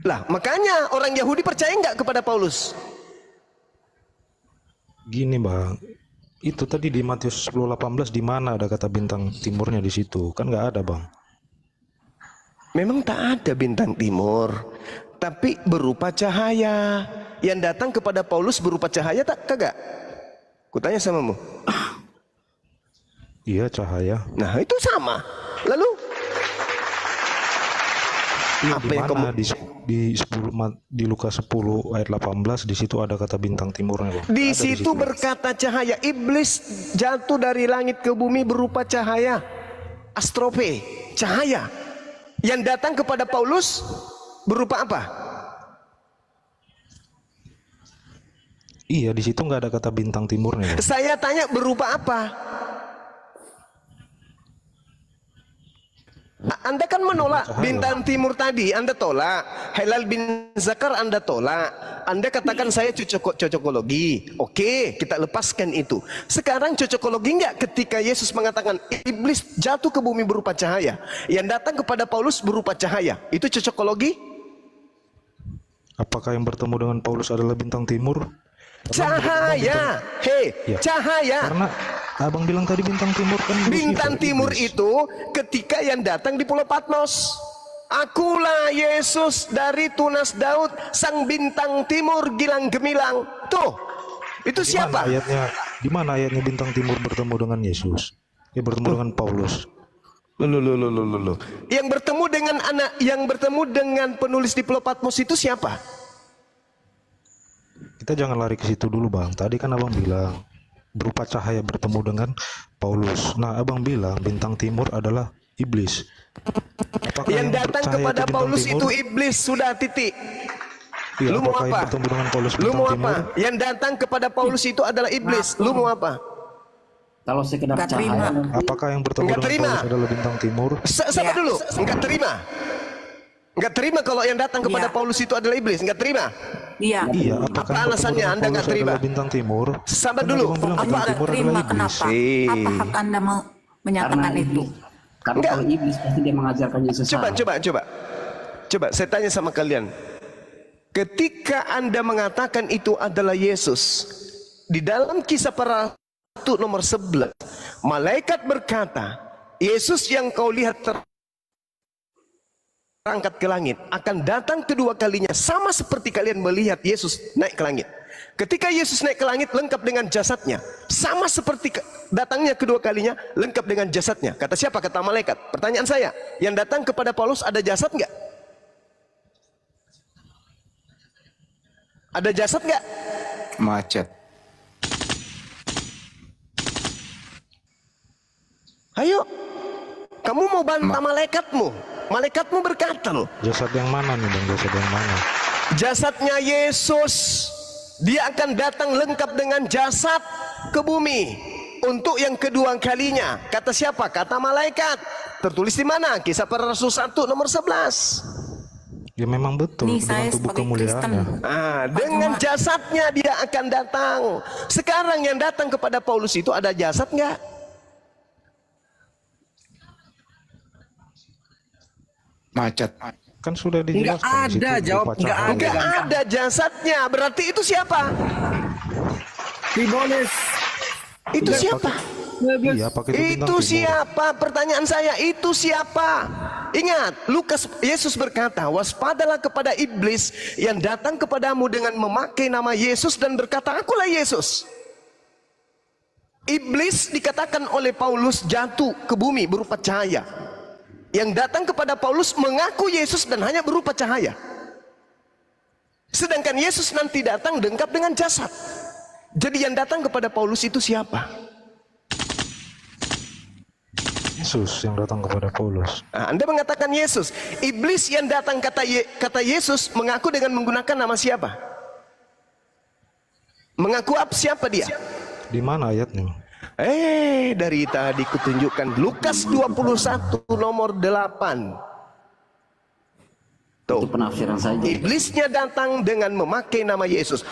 S1: Lah makanya orang Yahudi percaya enggak kepada Paulus?
S2: Gini Bang, itu tadi di Matius 10:18 di mana ada kata bintang timurnya di situ? Kan nggak ada Bang.
S1: Memang tak ada bintang timur, tapi berupa cahaya. Yang datang kepada Paulus berupa cahaya tak kagak? Kutanya samamu.
S2: Iya cahaya.
S1: Nah itu sama. Lalu apa yang kamu
S2: di Lukas 10 ayat 18 di situ ada kata bintang timurnya Bang.
S1: di situ berkata cahaya. Iblis jatuh dari langit ke bumi berupa cahaya, astrope, cahaya. Yang datang kepada Paulus berupa apa?
S2: Iya di situ nggak ada kata bintang timurnya Bang.
S1: Saya tanya berupa apa? Anda kan menolak bintang timur tadi, Anda tolak. Helal bin Zakar Anda tolak. Anda katakan saya cocokologi. Oke, kita lepaskan itu. Sekarang cocokologi enggak ketika Yesus mengatakan iblis jatuh ke bumi berupa cahaya, yang datang kepada Paulus berupa cahaya. Itu cocokologi?
S2: Apakah yang bertemu dengan Paulus adalah bintang timur?
S1: Cahaya. Hei,
S2: ya.
S1: Cahaya.
S2: Karena Abang bilang tadi bintang timur kan
S1: bintang timur itu ketika yang datang di Pulau Patmos. Akulah Yesus dari tunas Daud, sang bintang timur gilang gemilang. Tuh, itu siapa?
S2: Di mana ayatnya bintang timur bertemu dengan Yesus? Ya bertemu dengan Paulus.
S1: Loh. Yang bertemu dengan yang bertemu dengan penulis di Pulau Patmos itu siapa?
S2: Kita jangan lari ke situ dulu Bang. Tadi kan Abang bilang berupa cahaya bertemu dengan Paulus. Nah Abang bilang bintang timur adalah iblis. Apakah yang datang kepada
S1: Paulus
S2: timur,
S1: itu iblis, sudah titik.
S2: Ya,
S1: lu mau apa?
S2: Bertemu dengan Paulus
S1: lu mau
S2: timur?
S1: apa? Yang datang kepada Paulus itu adalah iblis. Lu mau apa?
S6: Kalau sekedar cahaya,
S2: apakah yang bertemu dengan Paulus adalah bintang timur?
S1: Sabar dulu, enggak terima. Enggak terima kalau yang datang kepada Paulus itu adalah iblis, enggak terima.
S5: Iya.
S2: Iya,
S1: Apa alasannya Anda enggak terima?
S2: Bintang timur.
S1: Sabar dulu.
S5: Apa terima kenapa? Apa hak Anda mau menyatakan itu?
S6: karena kalau iblis pasti dia mengajarkan yang sesat.
S1: Coba saya tanya sama kalian. Ketika Anda mengatakan itu adalah Yesus, di dalam Kisah Para Rasul nomor 11, malaikat berkata, Yesus yang kau lihat terangkat ke langit akan datang kedua kalinya sama seperti kalian melihat Yesus naik ke langit. Ketika Yesus naik ke langit lengkap dengan jasadnya, sama seperti datangnya kedua kalinya lengkap dengan jasadnya. Kata siapa? Kata malaikat. Pertanyaan saya, yang datang kepada Paulus ada jasad nggak? Ada jasad nggak?
S7: Macet.
S1: Ayo, kamu mau bantah malaikatmu? Malaikatmu berkata loh.
S2: Jasad yang mana nih Bang? Jasad yang mana?
S1: Jasadnya Yesus. Dia akan datang lengkap dengan jasad ke bumi untuk yang kedua kalinya. Kata siapa? Kata malaikat. Tertulis di mana? Kisah Para Rasul 1 nomor 11.
S2: Ya memang betul
S5: Nih,
S2: dengan
S5: saya
S2: tubuh
S5: sebagai
S2: kemuliaannya.
S1: Dengan jasadnya dia akan datang. Sekarang yang datang kepada Paulus itu ada jasad nggak?
S7: Macet.
S2: Kan sudah
S8: Enggak
S2: dijelaskan.
S8: ada, jawab enggak
S1: ada jasadnya. Berarti itu siapa?
S8: Tibolis.
S1: Itu siapa?
S2: Iya, pakai
S1: Itu siapa? Pertanyaan saya, itu siapa? Ingat, Yesus berkata, waspadalah kepada iblis yang datang kepadamu dengan memakai nama Yesus dan berkata, akulah Yesus. Iblis dikatakan oleh Paulus jatuh ke bumi berupa cahaya. Yang datang kepada Paulus mengaku Yesus dan hanya berupa cahaya. Sedangkan Yesus nanti datang lengkap dengan jasad. Jadi yang datang kepada Paulus itu siapa?
S2: Yesus yang datang kepada Paulus.
S1: Nah, Anda mengatakan Yesus. Iblis yang datang kata Yesus mengaku dengan menggunakan nama siapa? Mengaku siapa dia?
S2: Di mana ayatnya?
S1: Dari tadi kutunjukkan Lukas 21 nomor 8. Tuh.
S6: Itu penafsiran saja.
S1: Iblisnya datang dengan memakai nama Yesus.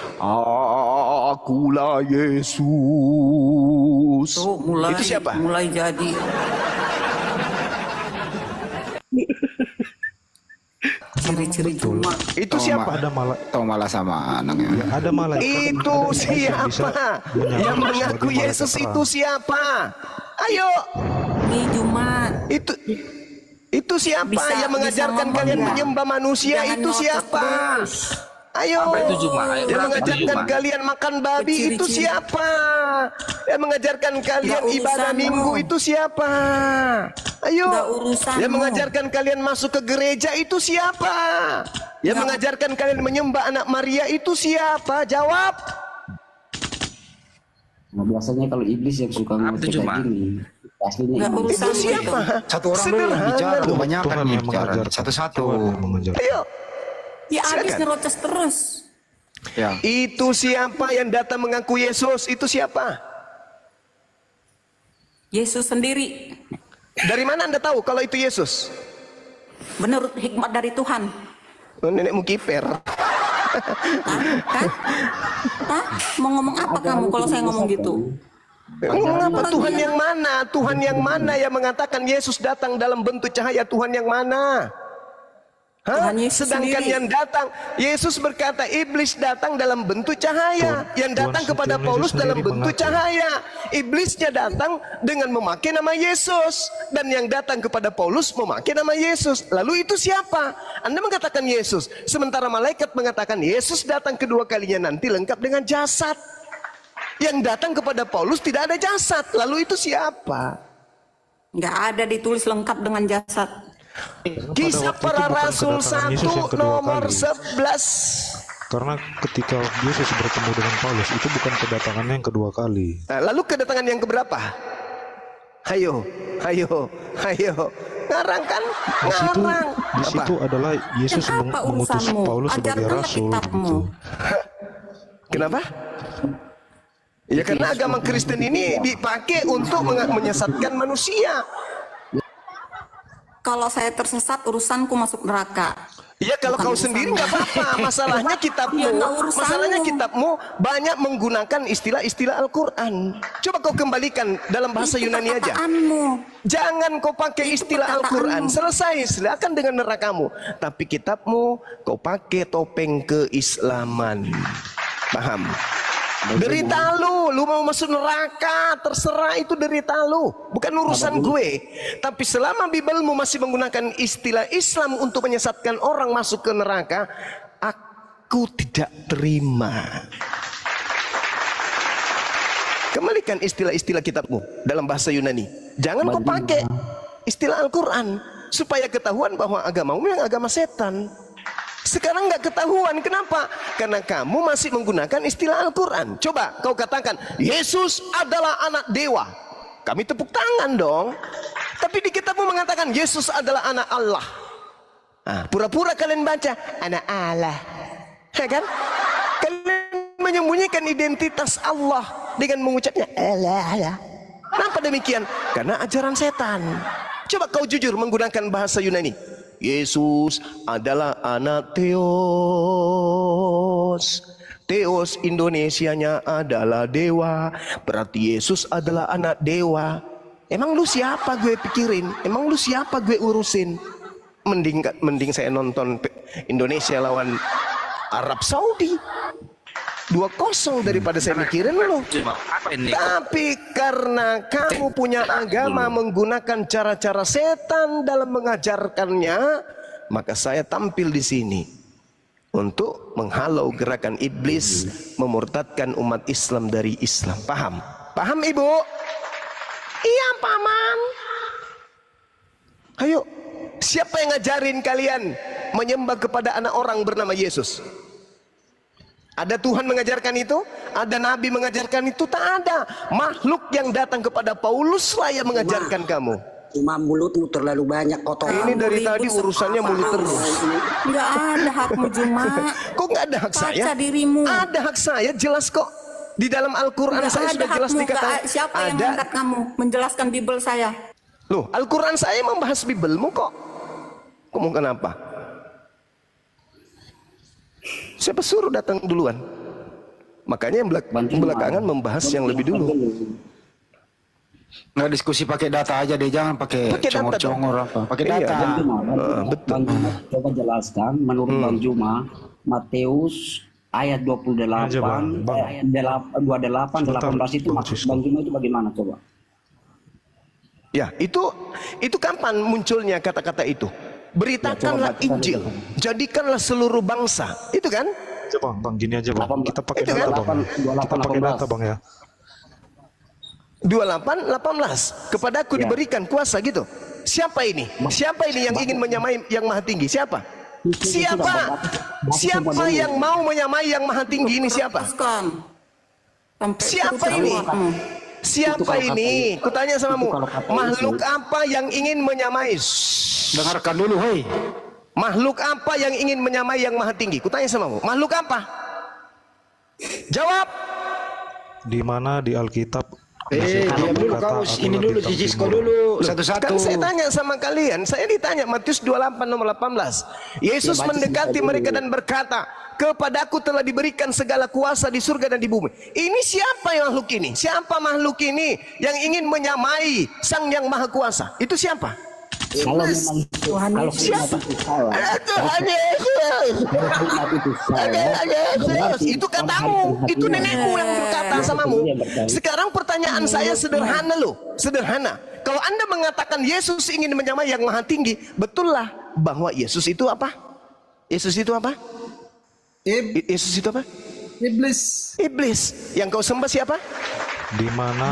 S1: Akulah Yesus.
S5: Tuh,
S1: Itu siapa?
S5: Mulai jadi. Ciri-ciri cuma.
S1: Itu siapa?
S2: Ada
S7: malah sama anaknya.
S2: Ya, ada malah.
S1: Itu siapa? Yang mengaku Yesus itu siapa? Ayo.
S5: Ini Jumat.
S1: Itu siapa yang mengajarkan kalian menyembah manusia? Itu siapa? Ayo. Yang mengajarkan kalian makan babi itu siapa? Yang mengajarkan kalian ibadah minggu itu siapa? Ayo. Yang mengajarkan kalian masuk ke gereja itu siapa? Yang mengajarkan kalian menyembah anak Maria itu siapa? Jawab.
S6: Nah, biasanya kalau iblis yang suka ngerti kayak gini, aslinya
S1: Itu siapa?
S7: Satu orang dulu yang bicara, kebanyakan yang bicara. Satu-satu.
S1: Ayo.
S5: Ya habis nerocos terus.
S7: Ya.
S1: Itu siapa yang datang mengaku Yesus? Itu siapa?
S5: Yesus sendiri.
S1: Dari mana Anda tahu kalau itu Yesus?
S5: Menurut hikmat dari Tuhan.
S1: Nenekmu kiper.
S5: Kan? Mau ngomong apa kamu kalau saya ngomong gitu?
S1: Ngomong apa? Tuhan yang mana? Tuhan yang mana yang mengatakan Yesus datang dalam bentuk cahaya? Tuhan yang mana?
S5: Tuhan Yesus
S1: Sedangkan
S5: sendiri.
S1: yang datang, Yesus berkata iblis datang dalam bentuk cahaya. Yang datang kepada Paulus dalam bentuk cahaya. Iblisnya datang dengan memakai nama Yesus. Dan yang datang kepada Paulus memakai nama Yesus. Lalu itu siapa? Anda mengatakan Yesus. Sementara malaikat mengatakan Yesus datang kedua kalinya nanti lengkap dengan jasad. Yang datang kepada Paulus tidak ada jasad. Lalu itu siapa?
S5: Nggak ada ditulis lengkap dengan jasad.
S1: Kisah para Rasul 1 nomor 11.
S2: Karena ketika Yesus bertemu dengan Paulus itu bukan kedatangannya yang kedua kali.
S1: Nah, lalu kedatangan yang keberapa? Hayo. Ngarang kan? Ngarang.
S2: Di situ adalah Yesus
S5: Apa
S2: mengutus
S5: urusanmu?
S2: Paulus sebagai
S5: Ajarkanlah
S2: rasul.
S5: kitabmu.
S2: Gitu.
S1: Kenapa? Ya karena agama Kristen ini dipakai untuk menyesatkan manusia.
S5: Kalau saya tersesat urusanku masuk neraka.
S1: Ya kalau
S5: Bukan
S1: kau sendiri nggak apa-apa. Masalahnya kitabmu,
S5: Ya, nggak urusanmu.
S1: masalahnya kitabmu banyak menggunakan istilah-istilah Al-Quran. Coba kau kembalikan dalam bahasa
S5: Itu
S1: Yunani aja.
S5: perkataanmu.
S1: Jangan kau pakai
S5: Itu
S1: istilah Al-Quran.
S5: perkataanmu.
S1: Selesai, silakan dengan nerakamu. Tapi kitabmu kau pakai topeng keislaman. Paham? Derita lu mau masuk neraka, terserah, itu derita lu, bukan urusan gue. Tapi selama Bibelmu masih menggunakan istilah Islam untuk menyesatkan orang masuk ke neraka, aku tidak terima. Kembalikan istilah-istilah kitabmu dalam bahasa Yunani. Jangan kau pakai istilah Al-Quran supaya ketahuan bahwa agamamu yang agama setan. Sekarang nggak ketahuan. Kenapa? Karena kamu masih menggunakan istilah Al-Quran. Coba kau katakan Yesus adalah anak dewa, kami tepuk tangan dong. Tapi di kitabmu mengatakan Yesus adalah anak Allah. Pura-pura kalian baca anak Allah, ya kan? Kalian menyembunyikan identitas Allah dengan mengucapnya Allah. Kenapa demikian? Karena ajaran setan. Coba kau jujur menggunakan bahasa Yunani. Yesus adalah anak Theos. Theos Indonesianya adalah dewa. Berarti Yesus adalah anak dewa. Emang lu siapa gue pikirin? Emang lu siapa gue urusin? Mending saya nonton Indonesia lawan Arab Saudi. 2-0 daripada saya mikirin lo. Tapi karena kamu punya agama menggunakan cara-cara setan dalam mengajarkannya, maka saya tampil di sini untuk menghalau gerakan iblis memurtadkan umat Islam dari Islam. Paham? Paham Ibu? Iya Paman. Ayo, siapa yang ngajarin kalian menyembah kepada anak orang bernama Yesus? Ada Tuhan mengajarkan itu? Ada Nabi mengajarkan itu? Tak ada. Makhluk yang datang kepada Paulus lah yang mengajarkan kamu.
S4: Cuma mulutmu terlalu banyak kotoran.
S1: Ini dari tadi urusannya mulut terus.
S5: Enggak ada hakmu Juma.
S1: Kok nggak ada hak saya?
S5: Baca dirimu.
S1: Ada hak saya, jelas kok. Di dalam Al-Quran saya sudah jelas dikatakan.
S5: Siapa yang
S1: ada.
S5: mengangkat kamu menjelaskan Bible saya?
S1: Loh, Al-Quran saya membahas Bibelmu kok. Kamu kenapa? Siapa suruh datang duluan? Makanya yang belakangan membahas yang lebih dulu.
S7: Nggak diskusi pakai data aja deh, jangan pakai congor-congor apa. Pakai data.
S1: Betul.
S6: Bang Juma, coba jelaskan menurut Bang Juma, Matius ayat 28, ayat 28, 18 itu maksud Bang Juma itu bagaimana coba?
S1: Ya, itu kapan munculnya kata-kata itu? Beritakanlah Injil, jadikanlah seluruh bangsa. Itu kan?
S2: Bang, gini aja Bang. Kita pakai data Bang. Kita pakai data Bang ya.
S1: 28:18. Kepadaku diberikan kuasa gitu. Siapa ini? Siapa ini yang ingin menyamai yang maha tinggi? Siapa? Siapa? Siapa yang mau menyamai yang maha tinggi ini siapa? Siapa ini? Siapa ini? Kutanya samamu. Makhluk apa yang ingin menyamai?
S7: Dengarkan dulu, hei.
S1: Makhluk apa yang ingin menyamai yang maha tinggi? Kutanya samamu. Makhluk apa? Jawab.
S2: Di mana di Alkitab?
S7: Diam dulu kau, ini dulu Cisco dulu satu-satu.
S1: Kan saya tanya sama kalian, saya ditanya Matius 28 nomor 18. Yesus mendekati mereka dan berkata, kepadaku telah diberikan segala kuasa di surga dan di bumi. Ini siapa yang makhluk ini? Siapa makhluk ini yang ingin menyamai Sang Yang Maha Kuasa? Itu siapa?
S6: Kalau memang kalau
S1: siapa?
S6: Tuhan
S1: Yesus. Itu katamu, itu nenekmu yang berkata samamu. Sekarang pertanyaan saya sederhana loh, sederhana. Kalau Anda mengatakan Yesus ingin menyamai yang maha tinggi, betullah bahwa Yesus itu apa? Yesus itu apa? Yesus itu apa? Iblis. Yang kau sembah siapa?
S2: Di mana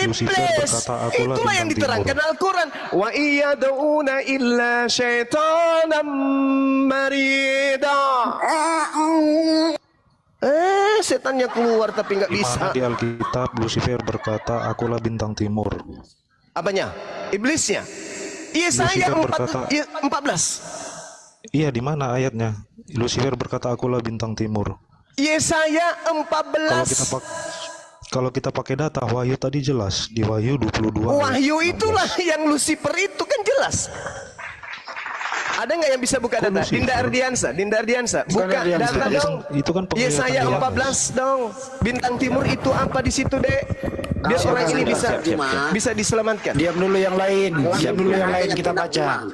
S2: Lucifer berkata, akulah
S1: itulah yang diterangkan Al-Quran. Wa iyad'una illa syaitanam marida. Setannya keluar tapi nggak bisa.
S2: Di Alkitab Lucifer berkata, akulah bintang timur.
S1: Apanya? Iblisnya. Yesaya 14.
S2: Iya, di mana ayatnya? Lucifer berkata, akulah bintang timur.
S1: Yesaya 14.
S2: Kalau kita pakai data Wahyu tadi jelas di Wahyu 22.
S1: Wahyu itulah yang Lucifer itu kan jelas. Ada nggak yang bisa buka data? Dinda Ardiansa, buka data dong.
S2: Itu kan
S1: Yesaya 14 dong. Bintang timur itu apa di situ, Dek? Biar orang ini bisa diselamatkan.
S7: Diam dulu yang lain. Kita baca.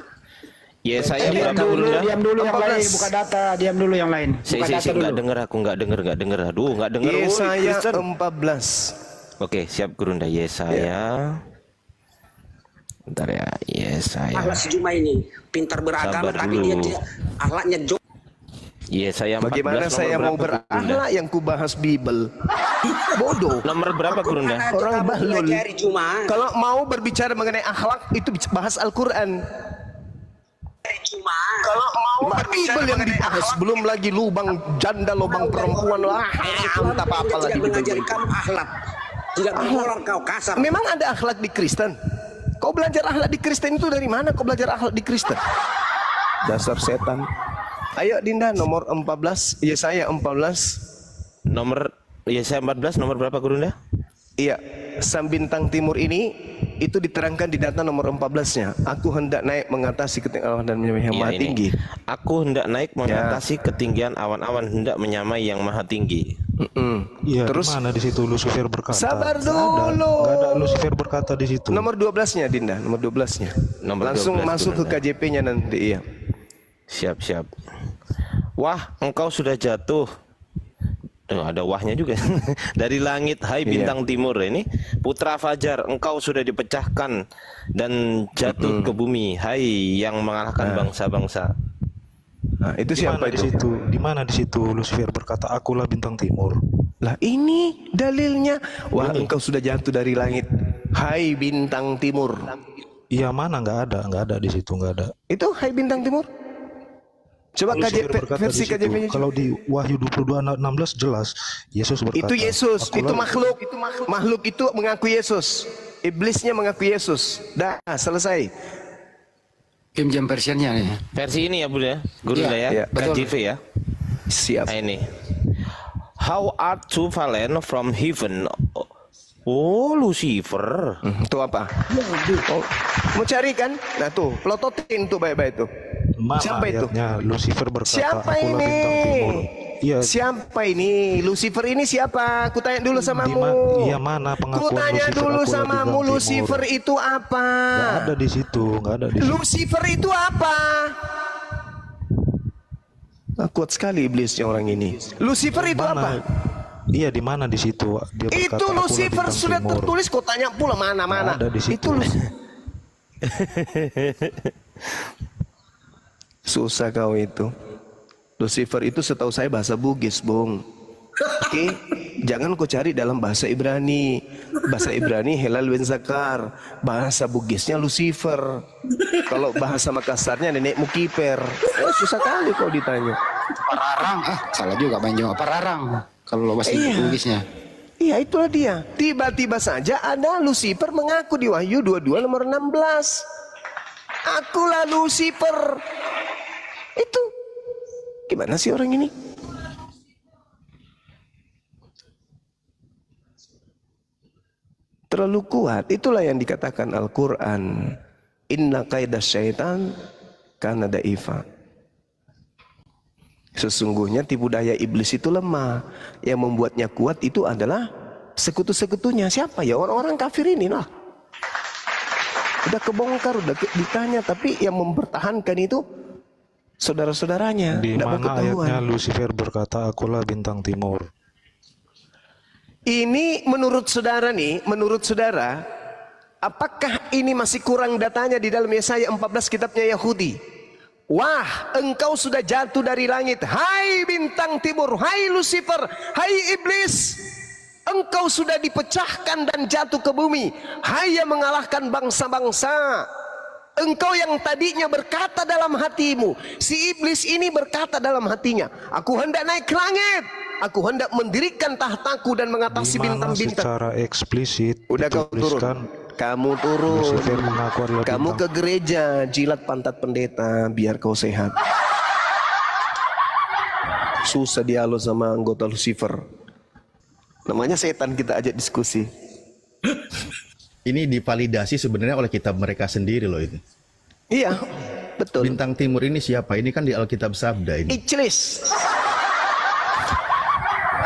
S8: Yesaya
S7: diam dulu yang lain, buka data, diam dulu yang lain.
S8: Nggak dengar, aku nggak dengar. Aduh, nggak dengar.
S1: Yesaya 14.
S8: Oke, siap Gurunda. Yesaya. Bentar ya, Yesaya.
S4: Akhlak si Juma ini pintar beragama tapi dia akhlaknya jok.
S8: Yesaya 14.
S1: Bagaimana saya mau berakhlak yang kubahas Bible? Bodoh.
S8: Nomor berapa Gurunda?
S1: Orang bahlul. Kalau mau berbicara mengenai akhlak itu bahas Al-Quran. Kalau mau Bible yang dibahas, belum lagi lubang janda, lubang perempuan lah, entah apa lagi
S4: mengajari kamu akhlak. Tidak orang kau kasar.
S1: Memang ada akhlak di Kristen. Kau belajar akhlak di Kristen itu dari mana? Kau belajar akhlak di Kristen? Dasar setan. Ayo Dinda, nomor 14, Yesaya 14.
S8: Nomor Yesaya 14 nomor berapa Gurunda?
S1: Iya, sang bintang timur ini itu diterangkan di data nomor 14-nya. Aku hendak naik mengatasi ketinggian awan dan menyamai yang maha tinggi.
S8: Aku hendak naik mengatasi ketinggian awan-awan, hendak menyamai yang maha tinggi.
S2: Iya,
S1: terus
S2: mana di situ Lucifer berkata?
S1: Sabar dulu.
S2: Nggak ada Lucifer berkata di situ.
S1: Nomor 12-nya Dinda, nomor 12-nya. Langsung 12, masuk ke KJP-nya nanti, iya.
S8: Siap. Wah, engkau sudah jatuh Ada wahnya juga. Dari langit, hai bintang timur, ini putra fajar, engkau sudah dipecahkan dan jatuh ke bumi, hai yang mengalahkan bangsa-bangsa.
S1: Nah, itu siapa itu?
S2: Di mana di situ Lucifer berkata, akulah bintang timur?
S1: Lah ini dalilnya. Wah, engkau sudah jatuh dari langit, hai bintang timur.
S2: Iya, mana? Nggak ada di situ, nggak ada.
S1: Itu hai bintang timur. Coba versi KJV-nya.
S2: Kalau di Wahyu 22:16 jelas Yesus berkata.
S1: Itu Yesus, itu makhluk. Makhluk itu mengaku Yesus. Iblisnya mengaku Yesus. Dah, selesai.
S7: King James versionnya nih.
S8: Versi ini ya Bud ya, Guru ya, KJV ya.
S1: Siap.
S8: Nah, ini. How art thou fallen from heaven? Oh, Lucifer.
S1: Itu apa? Oh, mau cari kan? Nah tuh, pelototin tuh baik-baik tuh. Siapa itu?
S2: Lucifer berkata,
S1: siapa ini?
S2: Iya.
S1: Siapa ini? Lucifer ini siapa? Aku tanya dulu samamu.
S2: Iya, mana pengakuan
S1: Ku tanya
S2: Lucifer,
S1: dulu samamu, Lucifer itu apa?
S2: Nggak ada di situ, nggak ada di situ.
S1: Lucifer itu apa? Kuat sekali iblisnya orang ini. Lucifer itu apa?
S2: Iya, di mana di situ? Dia berkata,
S1: itu Lucifer sudah
S2: timur.
S1: tertulis. Kau tanya pula mana-mana.
S2: Ada di situ.
S1: Itu susah kau itu. Lucifer itu setahu saya bahasa Bugis, Bung. Oke, jangan kau cari dalam bahasa Ibrani. Bahasa Ibrani Helal ben Zakar. Bahasa Bugisnya Lucifer. Kalau bahasa Makassarnya Nenek Mukiper. Susah kali kau ditanya.
S7: Pararang, salah juga Banjo. Pararang. Kalau bahasa Bugisnya.
S1: Iya, itulah dia. Tiba-tiba saja ada Lucifer mengaku di Wahyu 22 nomor 16. Akulah Lucifer. Itu gimana sih orang ini? Terlalu kuat. Itulah yang dikatakan Al-Quran. Inna kaidas syaitan kana da'ifa. Sesungguhnya tipu daya iblis itu lemah. Yang membuatnya kuat itu adalah sekutu-sekutunya. Siapa ya? Orang-orang kafir ini lah. Udah kebongkar, udah ditanya. Tapi yang mempertahankan itu saudara-saudaranya.
S2: Di mana ayatnya Lucifer berkata, akulah bintang timur?
S1: Ini menurut saudara nih, menurut saudara, apakah ini masih kurang datanya di dalam Yesaya 14 kitabnya Yahudi? Wah, engkau sudah jatuh dari langit, hai bintang timur, hai Lucifer, hai iblis. Engkau sudah dipecahkan dan jatuh ke bumi, hai yang mengalahkan bangsa-bangsa. Engkau yang tadinya berkata dalam hatimu, si iblis ini berkata dalam hatinya, aku hendak naik ke langit, aku hendak mendirikan tahtaku dan mengatasi bintang-bintang.
S2: Secara eksplisit
S1: udah kau turun, kamu turun, kamu ke gereja, jilat pantat pendeta biar kau sehat. Susah dialog sama anggota Lucifer. Namanya setan, kita ajak diskusi.
S9: Ini divalidasi sebenarnya oleh kitab mereka sendiri loh itu.
S1: Iya, betul.
S9: Bintang timur ini siapa? Ini kan di Alkitab Sabda ini.
S1: Iblis.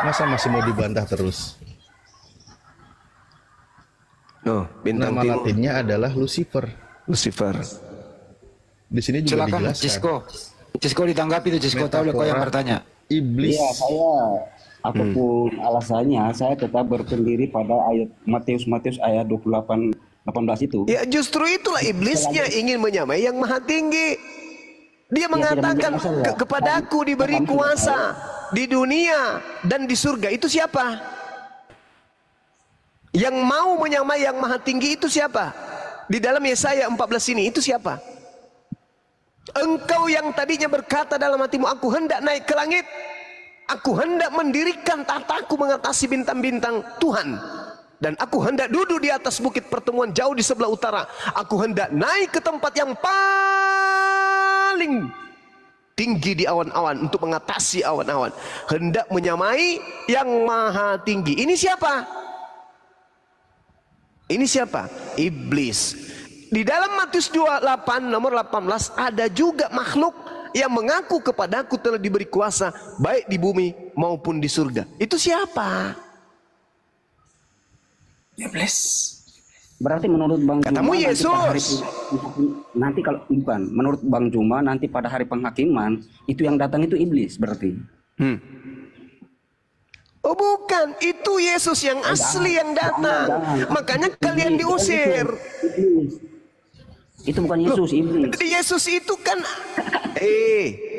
S9: Masa masih mau dibantah terus?
S1: Oh, bintang
S9: nama
S1: timur.
S9: Latinnya adalah Lucifer.
S1: Lucifer.
S9: Di sini juga
S7: silakan,
S9: dijelaskan.
S7: Cisco ditanggapi tuh, Cisco tahu kau yang bertanya.
S9: Iblis.
S6: Iya, saya apapun alasannya, saya tetap berpendiri pada ayat Matius ayat 28-18 itu.
S1: Ya justru itulah iblisnya ingin menyamai yang maha tinggi. Dia mengatakan kepadaku diberi kuasa di dunia dan di surga. Itu siapa? Yang mau menyamai yang maha tinggi itu siapa? Di dalam Yesaya 14 ini itu siapa? Engkau yang tadinya berkata dalam hatimu, aku hendak naik ke langit, aku hendak mendirikan tahtaku mengatasi bintang-bintang Tuhan, dan aku hendak duduk di atas bukit pertemuan jauh di sebelah utara. Aku hendak naik ke tempat yang paling tinggi di awan-awan untuk mengatasi awan-awan. Hendak menyamai yang maha tinggi. Ini siapa? Ini siapa? Iblis. Di dalam Matius 28 nomor 18 ada juga makhluk yang mengaku kepadaku telah diberi kuasa baik di bumi maupun di surga. Itu siapa? Iblis.
S6: Berarti menurut Bang
S1: katamu
S6: Juma
S1: Yesus.
S6: Nanti kalau bukan, menurut Bang Juma nanti pada hari penghakiman itu yang datang itu iblis berarti.
S1: Oh bukan, itu Yesus yang asli yang datang. Makanya kalian diusir.
S6: Itu bukan Yesus, iblis.
S1: Yesus itu kan,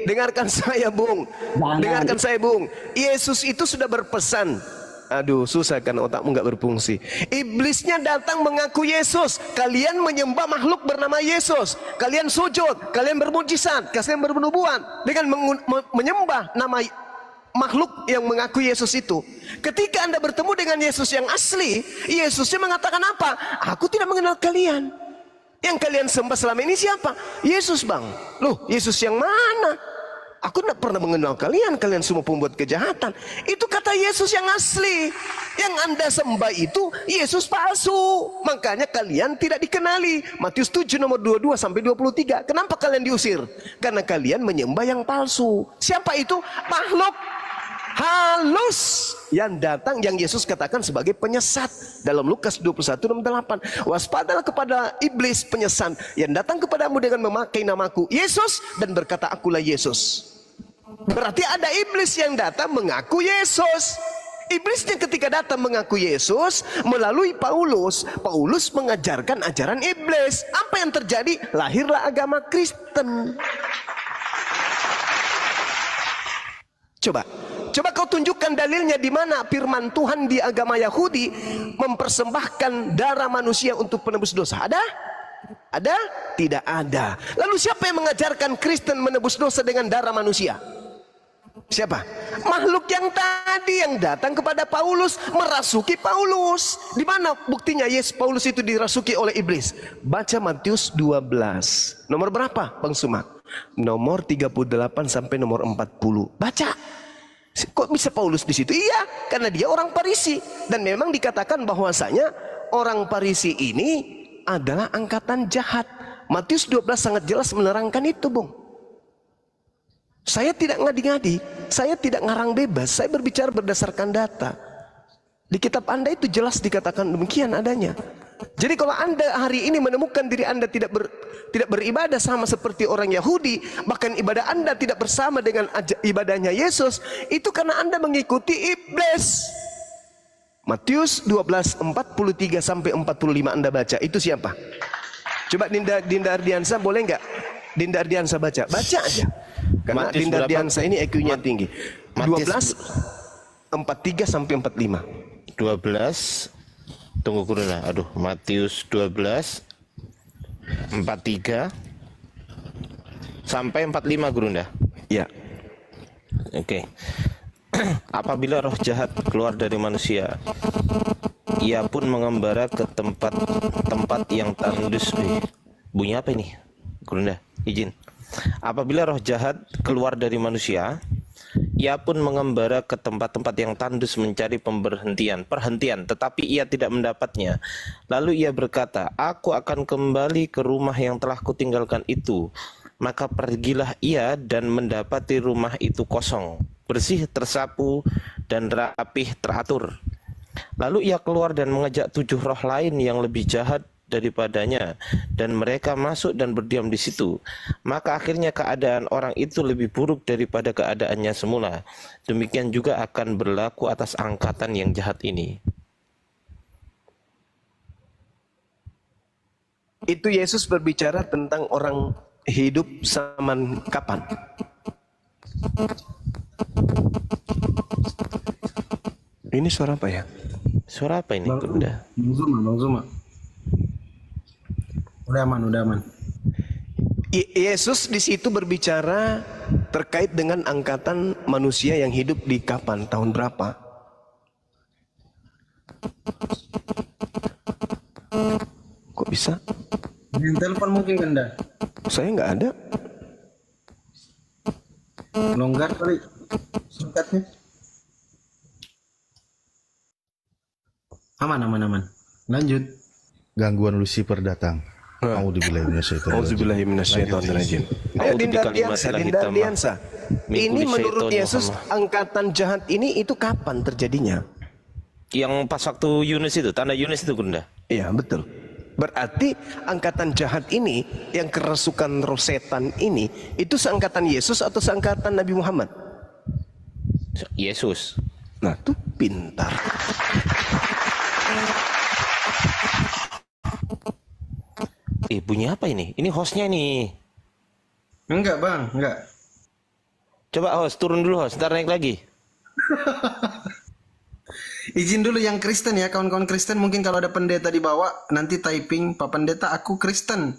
S1: dengarkan saya Bung, dengarkan saya Bung. Yesus itu sudah berpesan. Aduh, susah kan otakmu nggak berfungsi. Iblisnya datang mengaku Yesus. Kalian menyembah makhluk bernama Yesus. Kalian sujud, kalian bermujizat, kalian bernubuat dengan menyembah nama makhluk yang mengaku Yesus itu. Ketika Anda bertemu dengan Yesus yang asli, Yesusnya mengatakan apa? Aku tidak mengenal kalian. Yang kalian sembah selama ini siapa? Yesus bang. Loh, Yesus yang mana? Aku tidak pernah mengenal kalian. Kalian semua pembuat kejahatan. Itu kata Yesus yang asli. Yang Anda sembah itu Yesus palsu. Makanya kalian tidak dikenali. Matius 7 nomor 22 sampai 23. Kenapa kalian diusir? Karena kalian menyembah yang palsu. Siapa itu? Makhluk halus yang datang, yang Yesus katakan sebagai penyesat dalam Lukas 21 nomor 8. Waspadalah kepada iblis penyesat yang datang kepadamu dengan memakai namaku Yesus dan berkata akulah Yesus. Berarti ada iblis yang datang mengaku Yesus. Iblisnya ketika datang mengaku Yesus melalui Paulus, Paulus mengajarkan ajaran iblis. Apa yang terjadi? Lahirlah agama Kristen. Coba kau tunjukkan dalilnya di mana firman Tuhan di agama Yahudi mempersembahkan darah manusia untuk penebus dosa. Ada? Ada? Tidak ada. Lalu siapa yang mengajarkan Kristen menebus dosa dengan darah manusia? Siapa? Makhluk yang tadi yang datang kepada Paulus, merasuki Paulus. Di mana buktinya Paulus itu dirasuki oleh iblis? Baca Matius 12. Nomor berapa, Bang Suma? Nomor 38 sampai nomor 40. Baca. Kok bisa Paulus di situ? Iya, karena dia orang Farisi dan memang dikatakan bahwasanya orang Farisi ini adalah angkatan jahat. Matius 12 sangat jelas menerangkan itu, Bung. Saya tidak ngadi-ngadi, saya tidak ngarang bebas, saya berbicara berdasarkan data. Di kitab Anda itu jelas dikatakan demikian adanya. Jadi kalau Anda hari ini menemukan diri Anda tidak beribadah sama seperti orang Yahudi, bahkan ibadah Anda tidak bersama dengan ibadahnya Yesus, itu karena Anda mengikuti iblis. Matius 12 43 sampai 45 Anda baca. Itu siapa? Coba Dinda Ardiansa boleh nggak? Dinda Ardiansa baca aja. Karena
S8: Matius
S1: Dinda Ardiansa ini IQ-nya tinggi. 12
S8: Matius
S1: 43 sampai 45.
S8: 12. Tunggu kuruna. Aduh, Matius 12 43 sampai 45 Gurunda.
S1: Ya.
S8: Oke. Apabila roh jahat keluar dari manusia, ia pun mengembara ke tempat yang tandus. Bunyi apa ini? Gurunda, izin. Apabila roh jahat keluar dari manusia, ia pun mengembara ke tempat-tempat yang tandus mencari perhentian, tetapi ia tidak mendapatnya. Lalu ia berkata, aku akan kembali ke rumah yang telah kutinggalkan itu. Maka pergilah ia dan mendapati rumah itu kosong, bersih, tersapu, dan rapih teratur. Lalu ia keluar dan mengajak 7 roh lain yang lebih jahat daripadanya, dan mereka masuk dan berdiam di situ. Maka akhirnya keadaan orang itu lebih buruk daripada keadaannya semula. Demikian juga akan berlaku atas angkatan yang jahat ini.
S1: Itu Yesus berbicara tentang orang hidup zaman kapan? Ini suara apa ya?
S8: Suara apa ini? Udah.
S10: Bang Zuma. Udah aman.
S1: Yesus di situ berbicara terkait dengan angkatan manusia yang hidup di kapan, tahun berapa? Kok bisa?
S10: Yang telepon mungkin kan dah?
S1: Saya nggak ada.
S10: Longgar kali singkatnya. Aman. Lanjut.
S9: Gangguan Lucifer datang. Auzubillahi minasyaitonirrajim.
S1: Dinda Ardiansa. Ini menurut Yesus angkatan jahat ini itu kapan terjadinya?
S8: Yang pas waktu Yunus itu, tanda Yunus itu Gunda.
S1: Iya, betul. Berarti angkatan jahat ini yang kerasukan roh setan ini itu seangkatan Yesus atau seangkatan Nabi Muhammad?
S8: Yesus.
S1: Nah, tuh pintar.
S8: Bunyi apa ini? Ini hostnya nih.
S10: Enggak bang, enggak.
S8: Coba host, turun dulu host, ntar naik lagi.
S10: Izin dulu yang Kristen ya, kawan-kawan Kristen, mungkin kalau ada pendeta di bawah, nanti typing, Pak Pendeta aku Kristen.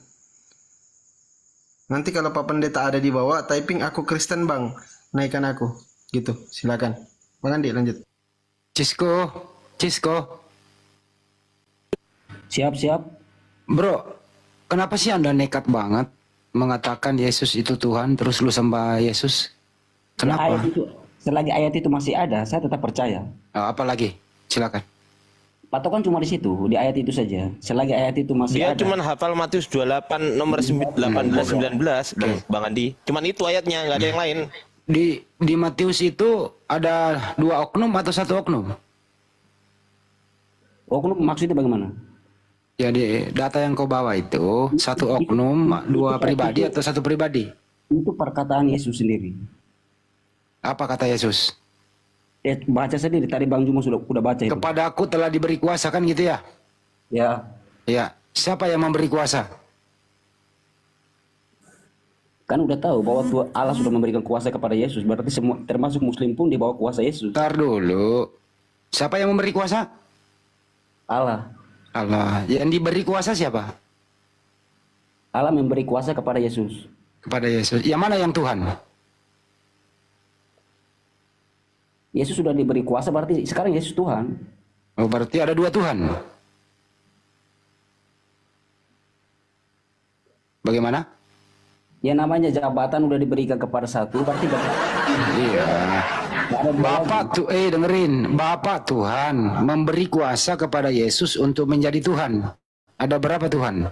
S10: Nanti kalau Pak Pendeta ada di bawah, typing aku Kristen bang, naikkan aku. Gitu, silakan. Bang Andi lanjut.
S7: Cisco.
S6: Siap.
S7: Bro, kenapa sih Anda nekat banget mengatakan Yesus itu Tuhan, terus lu sembah Yesus? Kenapa?
S6: Selagi ayat itu masih ada, saya tetap percaya.
S7: Apa lagi? Silakan.
S6: Patokan cuma di situ, di ayat itu saja. Selagi ayat itu masih
S8: Dia
S6: ada.
S8: cuma hafal Matius 28 nomor 18-19 Bang Andi. Cuman itu ayatnya, nggak ada yang lain.
S7: Di Matius itu ada 2 oknum atau 1 oknum?
S6: Oknum maksudnya bagaimana?
S7: Ya di data yang kau bawa itu 1 oknum, 2 pribadi atau 1 pribadi?
S6: Itu perkataan Yesus sendiri.
S7: Apa kata Yesus?
S6: Baca sendiri, tadi Bang Juma sudah baca itu.
S7: Kepada aku telah diberi kuasa, kan gitu ya?
S6: Ya.
S7: Ya, siapa yang memberi kuasa?
S6: Kan udah tahu bahwa Allah sudah memberikan kuasa kepada Yesus. Berarti semua termasuk Muslim pun di bawah kuasa Yesus.
S7: Ntar dulu. Siapa yang memberi kuasa?
S6: Allah.
S7: Yang diberi kuasa siapa?
S6: Allah memberi kuasa kepada Yesus.
S7: Kepada Yesus. Yang mana yang Tuhan?
S6: Yesus sudah diberi kuasa, berarti sekarang Yesus Tuhan.
S7: Oh, berarti ada 2 Tuhan. Bagaimana?
S6: Ya namanya jabatan udah diberikan kepada satu, berarti
S7: iya. Dengerin. Bapak Tuhan memberi kuasa kepada Yesus untuk menjadi Tuhan. Ada berapa Tuhan?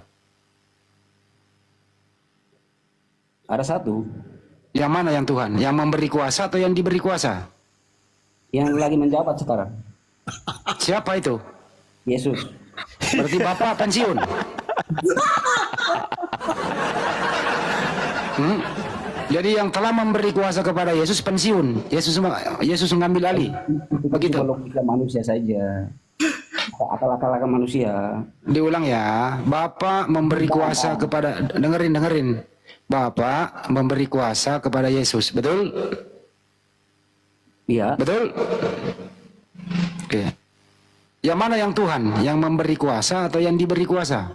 S6: Ada 1.
S7: Yang mana yang Tuhan? Yang memberi kuasa atau yang diberi kuasa?
S6: Yang lagi menjabat sekarang.
S7: Siapa itu?
S6: Yesus.
S7: Berarti Bapak pensiun. Jadi yang telah memberi kuasa kepada Yesus pensiun. Yesus mengambil alih. Begitu.
S6: Logika manusia saja. Akal-akal manusia.
S7: Diulang ya. Bapak memberi kuasa kepada, dengerin. Bapak memberi kuasa kepada Yesus. Betul?
S6: Iya.
S7: Betul? Oke. Yang mana yang Tuhan? Yang memberi kuasa atau yang diberi kuasa?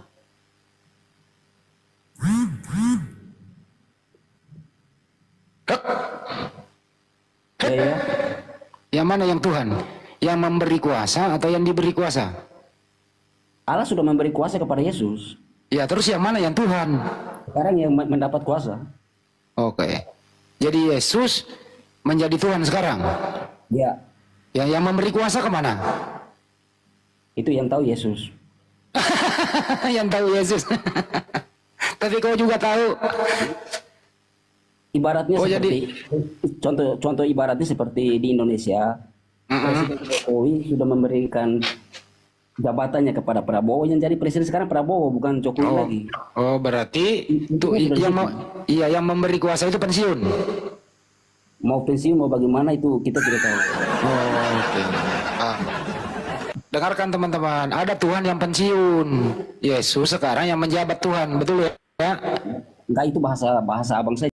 S6: Ya.
S7: Yang mana yang Tuhan? Yang memberi kuasa atau yang diberi kuasa?
S6: Allah sudah memberi kuasa kepada Yesus.
S7: Ya, terus yang mana yang Tuhan?
S6: Sekarang yang mendapat kuasa.
S7: Oke. Jadi Yesus menjadi Tuhan sekarang?
S6: Ya.
S7: Yang memberi kuasa kemana?
S6: Itu yang tahu Yesus.
S7: Yang tahu Yesus. Tapi kau juga tahu.
S6: Ibaratnya seperti contoh ibaratnya seperti di Indonesia, Presiden Jokowi sudah memberikan jabatannya kepada Prabowo, yang jadi presiden sekarang Prabowo bukan Jokowi lagi.
S7: Oh, berarti itu yang memberi kuasa itu pensiun.
S6: Mau pensiun mau bagaimana itu kita tidak tahu.
S7: Oke. Dengarkan teman-teman, ada Tuhan yang pensiun. Yesus sekarang yang menjabat Tuhan, betul ya?
S6: Enggak, itu bahasa abang saja.